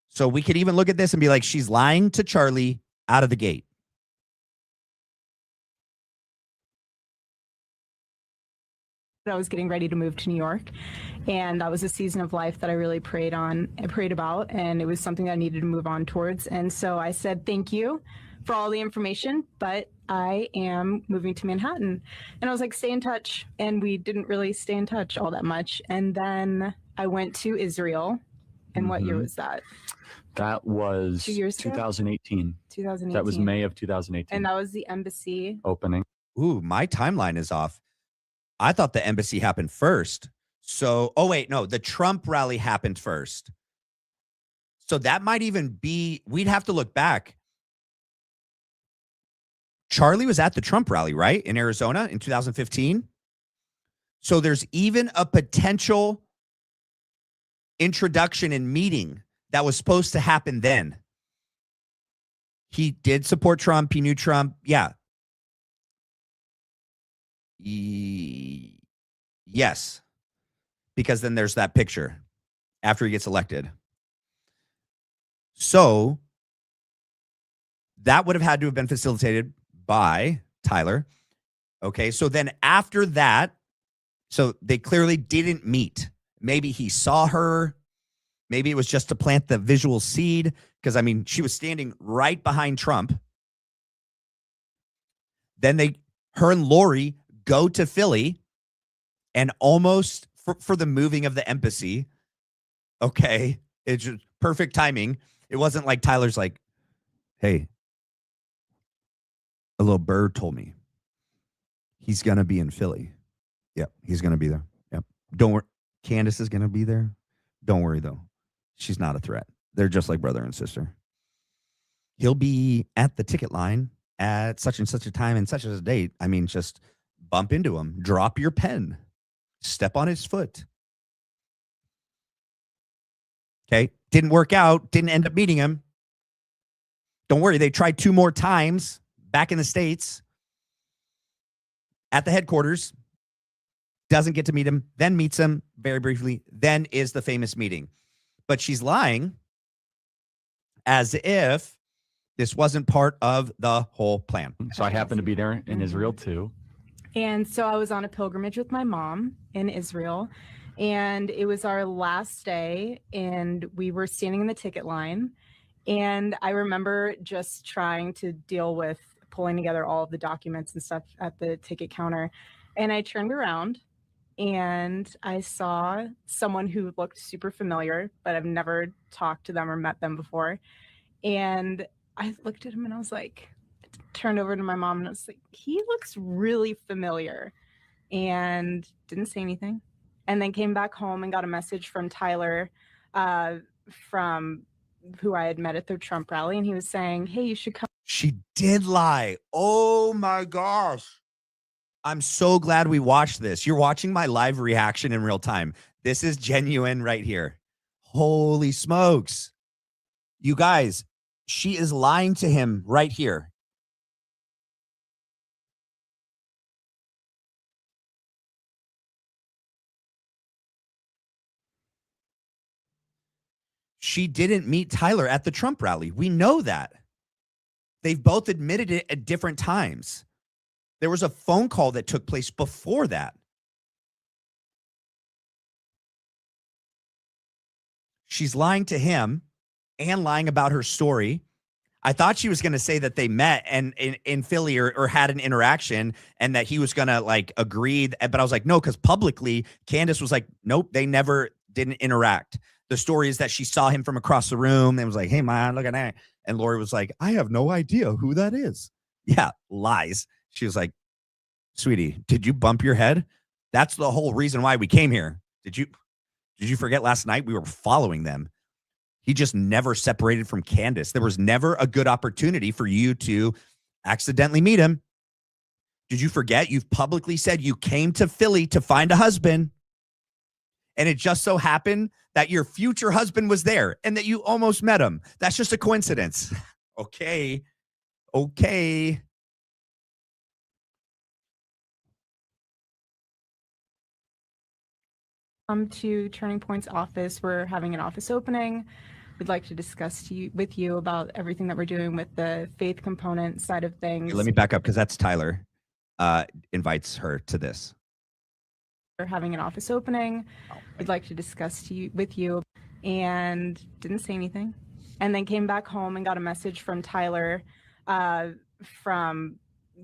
So we could even look at this and be like, she's lying to Charlie out of the gate. I was getting ready to move to New York, and that was a season of life that I really prayed about, and it was something that I needed to move on towards. And so I said, thank you for all the information, but I am moving to Manhattan. And I was like, stay in touch. And we didn't really stay in touch all that much. And then I went to Israel. And what year was that? That was 2 years ago? 2018. 2018. That was May of 2018. And that was the embassy opening. Ooh, my timeline is off. I thought the embassy happened first. So, the Trump rally happened first. So that might even be, we'd have to look back. Charlie was at the Trump rally, right? In Arizona in 2015. So there's even a potential introduction and meeting that was supposed to happen then. He did support Trump. He knew Trump. Yeah. Yes. Because then there's that picture after he gets elected. So that would have had to have been facilitated by Tyler. Okay. So then after that, so they clearly didn't meet. Maybe he saw her. Maybe it was just to plant the visual seed. Because, I mean, she was standing right behind Trump. Then her and Lori go to Philly and almost for the moving of the embassy. Okay. It's just perfect timing. It wasn't like Tyler's like, hey, a little bird told me he's going to be in Philly. Yep. He's going to be there. Yep. Don't worry. Candace is going to be there. Don't worry, though. She's not a threat. They're just like brother and sister. He'll be at the ticket line at such and such a time and such as a date. I mean, just bump into him. Drop your pen. Step on his foot. Okay. Didn't work out. Didn't end up meeting him. Don't worry. They tried 2 more times back in the States at the headquarters. Doesn't get to meet him. Then meets him very briefly. Then is the famous meeting. But she's lying as if this wasn't part of the whole plan. So I happened to be there in Israel too. And so I was on a pilgrimage with my mom in Israel, and it was our last day, and we were standing in the ticket line. And I remember just trying to deal with pulling together all of the documents and stuff at the ticket counter. And I turned around and I saw someone who looked super familiar, but I've never talked to them or met them before. And I looked at him and I was like, turned over to my mom and I was like, he looks really familiar, and didn't say anything. And then came back home and got a message from Tyler, from who I had met at the Trump rally. And he was saying, hey, you should come. She did lie. Oh my gosh. I'm so glad we watched this. You're watching my live reaction in real time. This is genuine right here. Holy smokes. You guys, she is lying to him right here. She didn't meet Tyler at the Trump rally. We know that. They've both admitted it at different times. There was a phone call that took place before that. She's lying to him and lying about her story. I thought she was going to say that they met and in Philly or had an interaction and that he was going to like agree. But I was like, no, because publicly Candace was like, nope, they never didn't interact. The story is that she saw him from across the room and was like, hey, man, look at that. And Lori was like, I have no idea who that is. Yeah, lies. She was like, sweetie, did you bump your head? That's the whole reason why we came here. Did you forget last night we were following them? He just never separated from Candace. There was never a good opportunity for you to accidentally meet him. Did you forget? You've publicly said you came to Philly to find a husband. And it just so happened that your future husband was there and that you almost met him. That's just a coincidence. Okay. Come to Turning Point's office. We're having an office opening. We'd like to discuss with you about everything that we're doing with the faith component side of things. Let me back up because that's Tyler invites her to this. We're having an office opening. We'd like to discuss with you, and didn't say anything. And then came back home and got a message from Tyler, from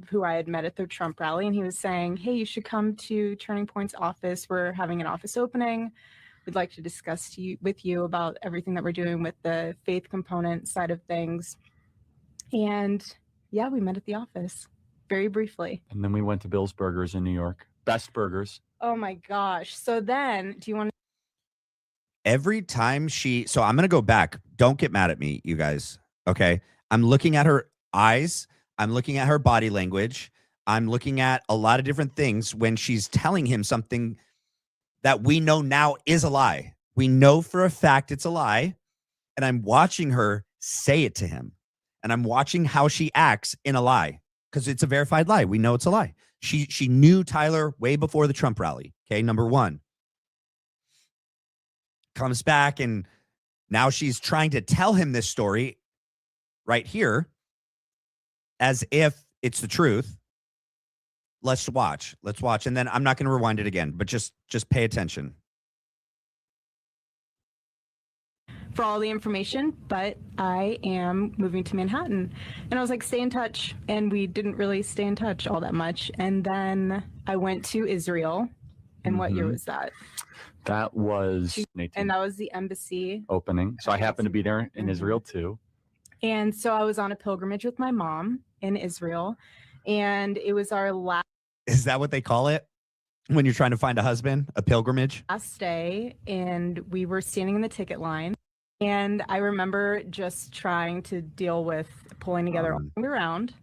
who I had met at the Trump rally. And he was saying, hey, you should come to Turning Point's office. We're having an office opening. We'd like to discuss with you about everything that we're doing with the faith component side of things. And yeah, we met at the office very briefly. And then we went to Bill's Burgers in New York. Best burgers. Oh my gosh. So then, do you want to? Every time so I'm going to go back. Don't get mad at me, you guys. Okay. I'm looking at her eyes. I'm looking at her body language. I'm looking at a lot of different things when she's telling him something that we know now is a lie. We know for a fact it's a lie. And I'm watching her say it to him. and I'm watching how she acts in a lie, because it's a verified lie. We know it's a lie. She knew Tyler way before the Trump rally. Okay, number one. Comes back, and now she's trying to tell him this story right here as if it's the truth. Let's watch. And then I'm not going to rewind it again, but just pay attention. For all the information, but I am moving to Manhattan. And I was like, stay in touch. And we didn't really stay in touch all that much. And then I went to Israel. And what year was that? That was 18 And that was the embassy opening. So I happened to be there in Israel too. And so I was on a pilgrimage with my mom in Israel. And it was our last Is that what they call it when you're trying to find a husband? A pilgrimage? day. And we were standing in the ticket line. And I remember just trying to deal with pulling together all the way around,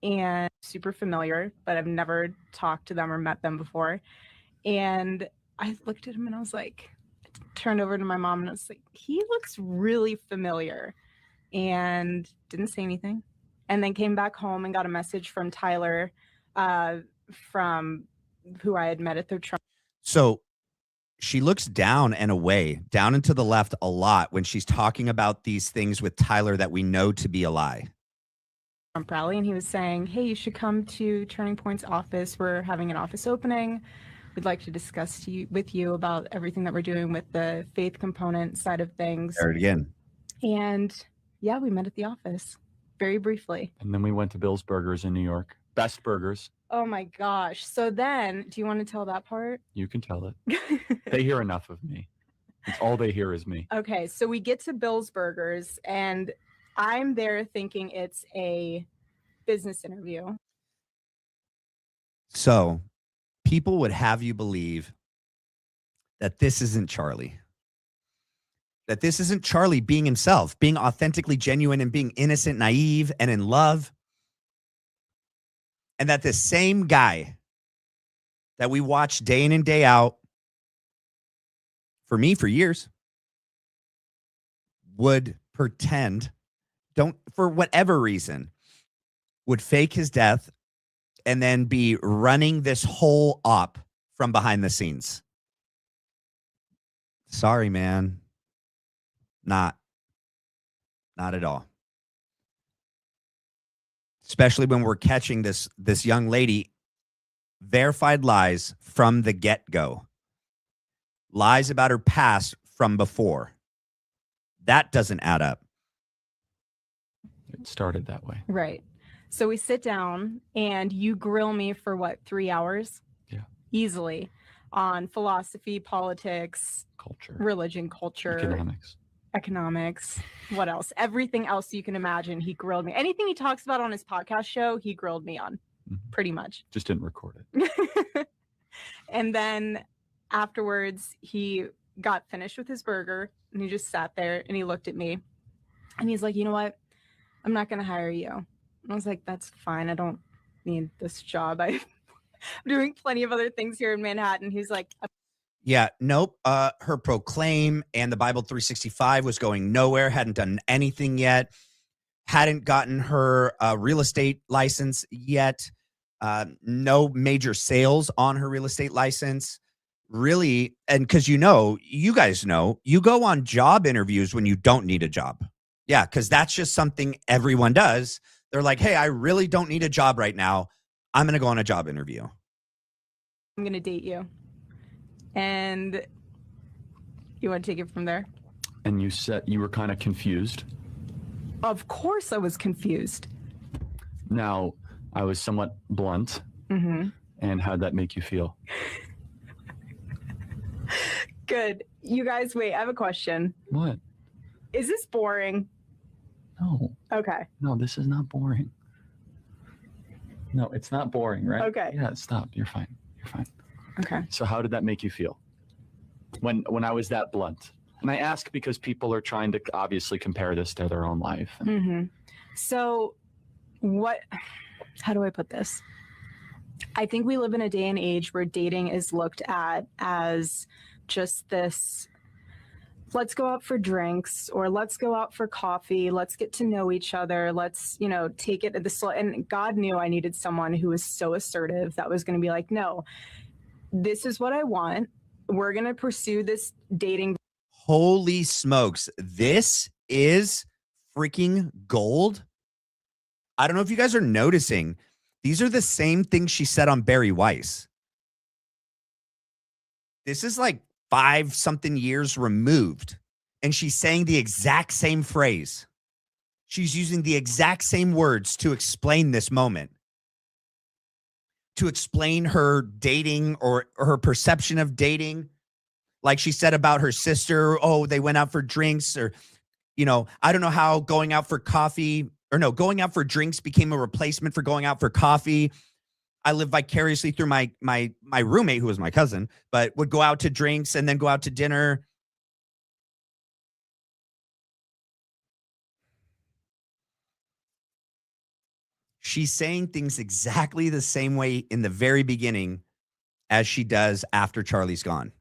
and super familiar, but I've never talked to them or met them before. And I looked at him and I was like, turned over to my mom and I was like, he looks really familiar, and didn't say anything. And then came back home and got a message from Tyler, from who I had met at the Trump. So she looks down and away, down and to the left a lot when she's talking about these things with Tyler that we know to be a lie. Trump rally, and he was saying, hey, you should come to Turning Point's office. We're having an office opening. We'd like to discuss with you about everything that we're doing with the faith component side of things. There it again. And yeah, we met at the office very briefly. And then we went to Bill's Burgers in New York. Best burgers. Oh my gosh. So then, do you want to tell that part? You can tell it. They hear enough of me. It's all they hear is me. Okay, so we get to Bill's Burgers, and I'm there thinking it's a business interview. So people would have you believe that this isn't Charlie. That this isn't Charlie being himself, being authentically genuine and being innocent, naive, and in love. And that the same guy that we watch day in and day out, for me, for years, would pretend, for whatever reason, would fake his death and then be running this whole op from behind the scenes. Sorry, man. Not at all. Especially when we're catching this young lady, verified lies from the get-go. Lies about her past from before. That doesn't add up. It started that way. Right. So we sit down and you grill me for what, 3 hours? Yeah. Easily. On philosophy, politics, Culture. religion, culture, Economics. What else? Everything else you can imagine, he grilled me. Anything he talks about on his podcast show, he grilled me on, pretty much. Just didn't record it. And then afterwards, he got finished with his burger and he just sat there and he looked at me and he's like, you know what? I'm not going to hire you. And I was like, that's fine. I don't need this job. I'm doing plenty of other things here in Manhattan. He's like, Yeah, nope. Her Proclaim and the Bible 365 was going nowhere, hadn't done anything yet, hadn't gotten her real estate license yet, no major sales on her real estate license. Really, and because you guys know, you go on job interviews when you don't need a job. Yeah, because that's just something everyone does. They're like, hey, I really don't need a job right now. I'm going to go on a job interview. I'm going to date you. And you want to take it from there? And you said you were kind of confused. Of course I was confused. Now, I was somewhat blunt. Mm-hmm. And how'd that make you feel? Good. You guys, wait, I have a question. What? Is this boring? No. Okay. No, this is not boring. No, it's not boring, right? Okay. Yeah, stop. You're fine. You're fine. Okay. So how did that make you feel when I was that blunt? And I ask because people are trying to obviously compare this to their own life. Mm-hmm. So how do I put this? I think we live in a day and age where dating is looked at as just this let's go out for drinks, or let's go out for coffee. Let's get to know each other. Let's, take it at the slow. And God knew I needed someone who was so assertive that was going to be like, no, this is what I want. We're going to pursue this dating. Holy smokes. This is freaking gold. I don't know if you guys are noticing. These are the same things she said on Barry Weiss. This is like 5-something years removed, and she's saying the exact same phrase. She's using the exact same words to explain this moment, to explain her dating or her perception of dating. Like she said about her sister, oh, they went out for drinks, or, I don't know how going out for drinks became a replacement for going out for coffee. I live vicariously through my roommate, who was my cousin, but would go out to drinks and then go out to dinner. She's saying things exactly the same way in the very beginning as she does after Charlie's gone.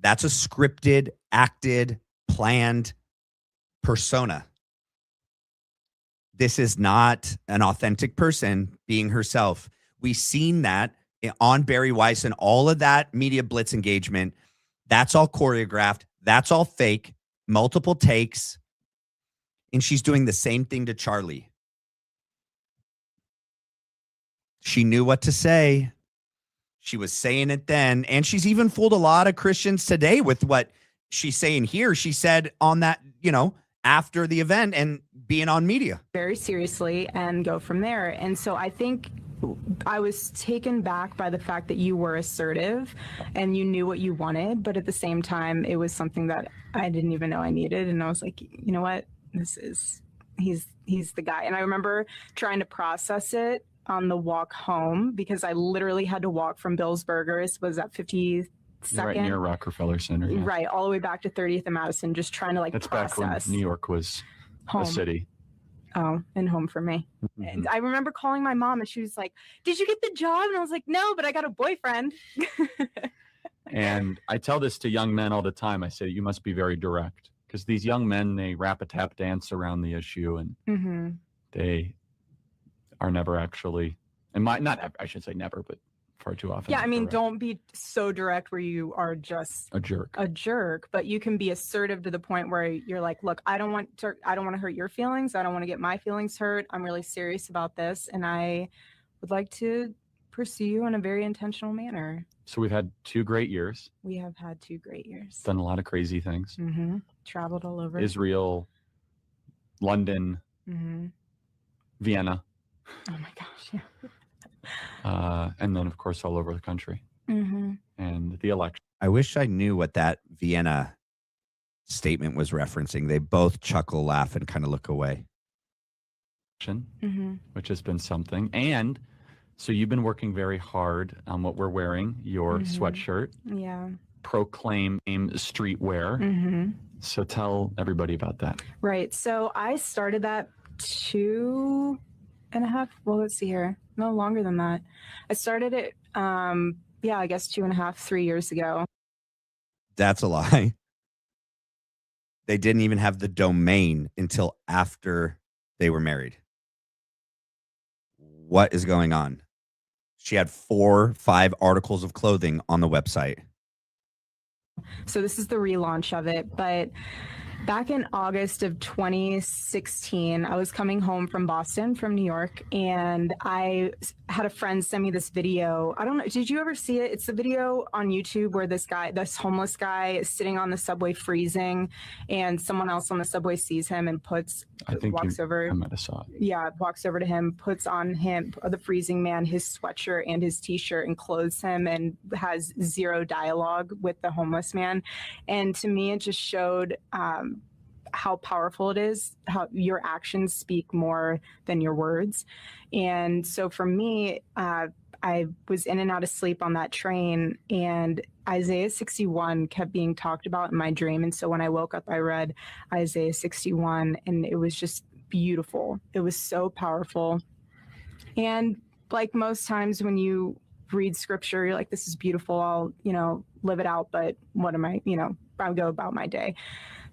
That's a scripted, acted, planned persona. This is not an authentic person being herself. We've seen that on Barry Weiss and all of that media blitz engagement. That's all choreographed. That's all fake, multiple takes. And she's doing the same thing to Charlie. She knew what to say. She was saying it then. And she's even fooled a lot of Christians today with what she's saying here. She said on that, after the event and being on media. Very seriously and go from there. And so I think I was taken back by the fact that you were assertive and you knew what you wanted, but at the same time, it was something that I didn't even know I needed. And I was like, you know what? He's the guy. And I remember trying to process it on the walk home, because I literally had to walk from Bill's Burgers, was that 52nd? Right near Rockefeller Center. Yeah. Right, all the way back to 30th and Madison, just trying to That's process. back when New York was home. A city. Oh, and home for me. Mm-hmm. And I remember calling my mom and she was like, did you get the job? And I was like, no, but I got a boyfriend. And I tell this to young men all the time. I say, you must be very direct, because these young men, they rap a tap dance around the issue, and they are never actually, and I should say never, but far too often. Yeah, I mean, don't be so direct where you are just a jerk, but you can be assertive to the point where you're like, look, I don't want to hurt your feelings. I don't want to get my feelings hurt. I'm really serious about this, and I would like to pursue you in a very intentional manner. So we've had 2 great years. We have had 2 great years. Done a lot of crazy things. Traveled all over. Israel, London, Vienna. Oh my gosh, yeah. And then, of course, all over the country. And the election. I wish I knew what that Vienna statement was referencing. They both chuckle, laugh, and kind of look away. Which has been something. And so you've been working very hard on what we're wearing, your sweatshirt. Yeah. Proclaim streetwear. So tell everybody about that. Right. So I started that 2.5, well, let's see here. No, longer than that. I started it, I guess 2.5, 3 years ago. That's a lie. They didn't even have the domain until after they were married. What is going on? She had 4, 5 articles of clothing on the website. So this is the relaunch of it, but back in August of 2016, I was coming home from Boston, from New York, and I had a friend send me this video. I don't know, did you ever see it? It's the video on YouTube where this homeless guy is sitting on the subway freezing, and someone else on the subway sees him and I might have saw it. Yeah, walks over to him, puts on him, the freezing man, his sweatshirt and his t-shirt, and clothes him, and has zero dialogue with the homeless man. And to me, it just showed how powerful it is, how your actions speak more than your words. And so for me, I was in and out of sleep on that train, and Isaiah 61 kept being talked about in my dream. And so when I woke up, I read Isaiah 61, and it was just beautiful. It was so powerful. And like most times when you read scripture. You're like, this is beautiful. I'll, live it out. But what am I, I'll go about my day.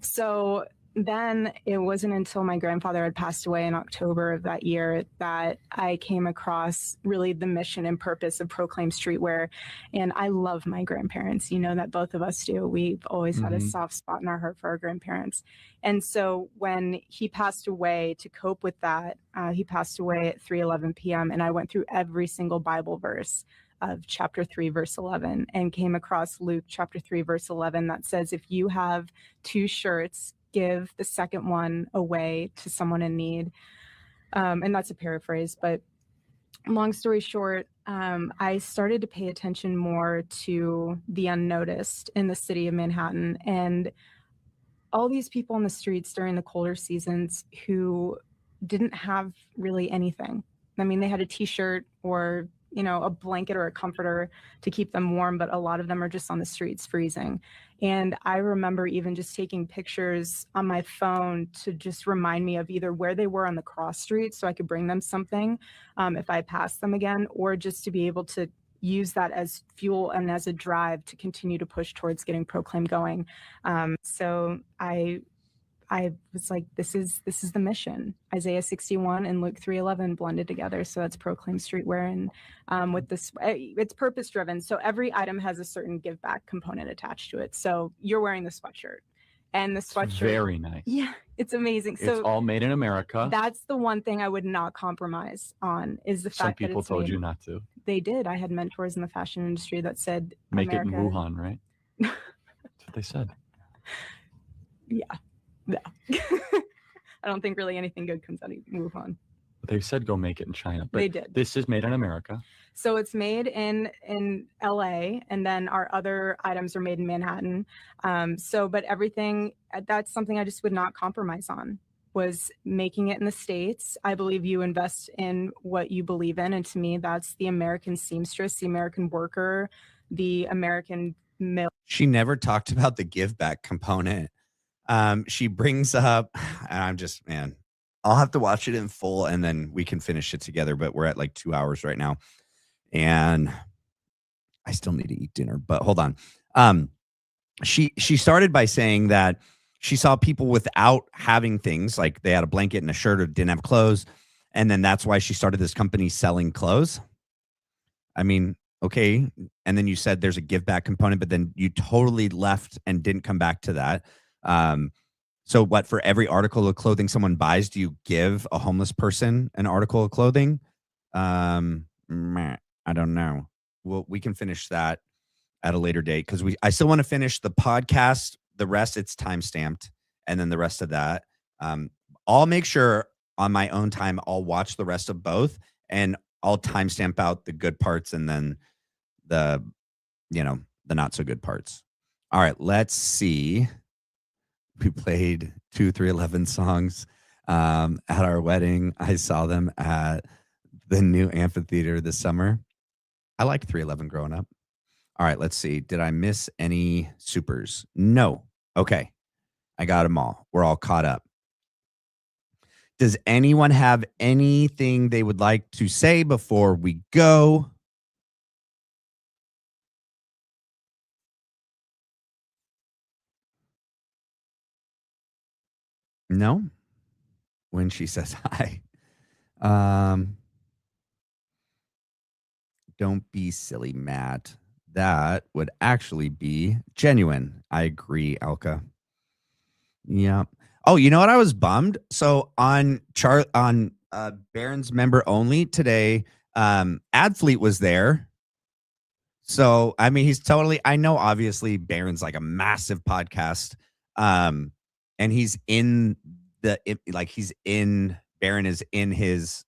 So then it wasn't until my grandfather had passed away in October of that year that I came across really the mission and purpose of Proclaim Streetwear. And I love my grandparents. You know that both of us do. We've always had a soft spot in our heart for our grandparents. And so when he passed away, to cope with that, he passed away at 3:11 p.m. And I went through every single Bible verse of chapter 3, verse 11, and came across Luke chapter 3, verse 11, that says, if you have 2 shirts, give the second one away to someone in need. And that's a paraphrase, but long story short, I started to pay attention more to the unnoticed in the city of Manhattan, and all these people on the streets during the colder seasons who didn't have really anything. I mean, they had a t-shirt or a blanket or a comforter to keep them warm, but a lot of them are just on the streets freezing. And I remember even just taking pictures on my phone to just remind me of either where they were on the cross street so I could bring them something if I passed them again, or just to be able to use that as fuel and as a drive to continue to push towards getting Proclaim going. So I was like, this is the mission. Isaiah 61 and Luke 3:11 blended together. So that's Proclaim Streetwear. And with this, it's purpose driven. So every item has a certain give back component attached to it. So you're wearing the sweatshirt, and the sweatshirt. It's very nice. Yeah, it's amazing. It's So all made in America. that's the one thing I would not compromise on, is the Some fact that people it's told made. you not to. They did. I had mentors in the fashion industry that said, Make America. it in Wuhan, right? That's what they said. Yeah. No. I don't think really anything good comes out of Wuhan. They said go make it in China, but They did. This is made in America. So it's made in LA, and then our other items are made in Manhattan. But everything, that's something I just would not compromise on, was making it in the States. I believe you invest in what you believe in. And to me, that's the American seamstress, the American worker, the American mill. She never talked about the give back component. She brings up, and I'll have to watch it in full and then we can finish it together, but we're at like 2 hours right now and I still need to eat dinner, but hold on. She started by saying that she saw people without having things, like they had a blanket and a shirt or didn't have clothes. And then that's why she started this company selling clothes. I mean, okay. And then you said there's a give back component, but then you totally left and didn't come back to that. So what, for every article of clothing someone buys, do you give a homeless person an article of clothing? I don't know. Well, we can finish that at a later date because I still want to finish the podcast. The rest, it's time stamped. And then the rest of that, I'll make sure on my own time, I'll watch the rest of both and I'll timestamp out the good parts and then the not so good parts. All right, let's see. We played 2 311 songs at our wedding. I saw them at the new amphitheater this summer. I liked 311 growing up. All right, let's see. Did I miss any supers? No. Okay. I got them all. We're all caught up. Does anyone have anything they would like to say before we go? No? When she says hi. Don't be silly, Matt. That would actually be genuine. I agree, Alka. Yeah. Oh, you know what? I was bummed. So on Baron's member only today, Adfleet was there. So, I mean, he's totally, I know obviously Baron's like a massive podcast. And he's in Baron is in his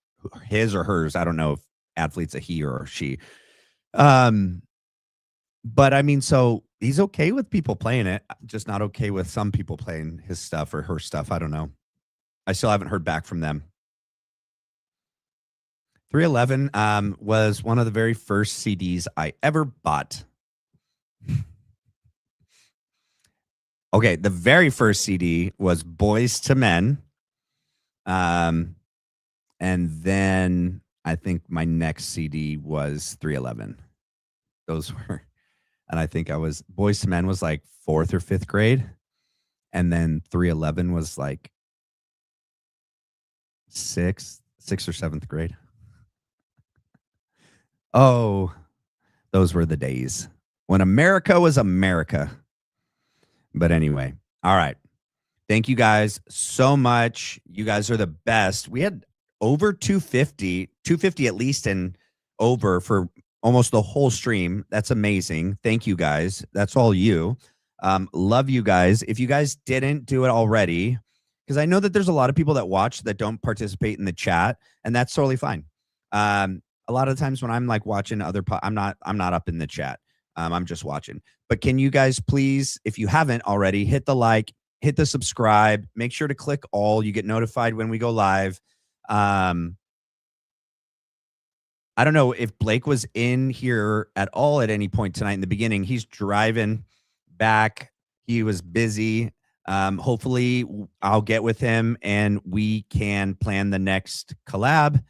or hers. I don't know if Adfleet's a he or a she. But I mean, so he's okay with people playing it, just not okay with some people playing his stuff or her stuff. I don't know. I still haven't heard back from them. 311 was one of the very first CDs I ever bought. Okay, the very first CD was Boys to Men. And then I think my next CD was 311. Those were, and I think I was, Boys to Men was like 4th or 5th grade. And then 311 was like 6th or 7th grade. Oh, those were the days when America was America. But anyway, all right. Thank you guys so much. You guys are the best. We had over 250 at least, and over for almost the whole stream. That's amazing. Thank you guys. That's all you. Love you guys. If you guys didn't do it already, because I know that there's a lot of people that watch that don't participate in the chat, and that's totally fine. A lot of times when I'm like watching other, I'm not up in the chat. I'm just watching. But can you guys please, if you haven't already, hit the like, hit the subscribe, make sure to click all. You get notified when we go live. I don't know if Blake was in here at all at any point tonight in the beginning. He's driving back. He was busy. Hopefully I'll get with him and we can plan the next collab.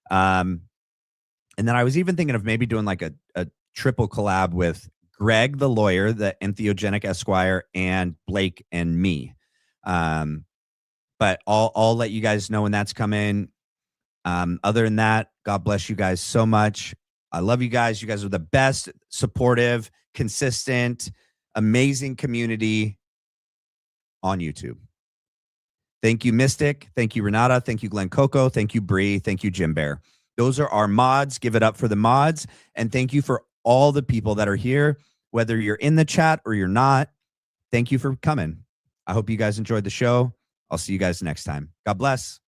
And then I was even thinking of maybe doing like a triple collab with Greg, the lawyer, the Entheogenic Esquire, and Blake and me. But I'll let you guys know when that's coming. Other than that, God bless you guys so much. I love you guys. You guys are the best, supportive, consistent, amazing community on YouTube. Thank you, Mystic. Thank you, Renata. Thank you, Glenn Coco. Thank you, Bree. Thank you, Jim Bear. Those are our mods. Give it up for the mods. And thank you for all the people that are here, whether you're in the chat or you're not. Thank you for coming. I hope you guys enjoyed the show. I'll see you guys next time. God bless.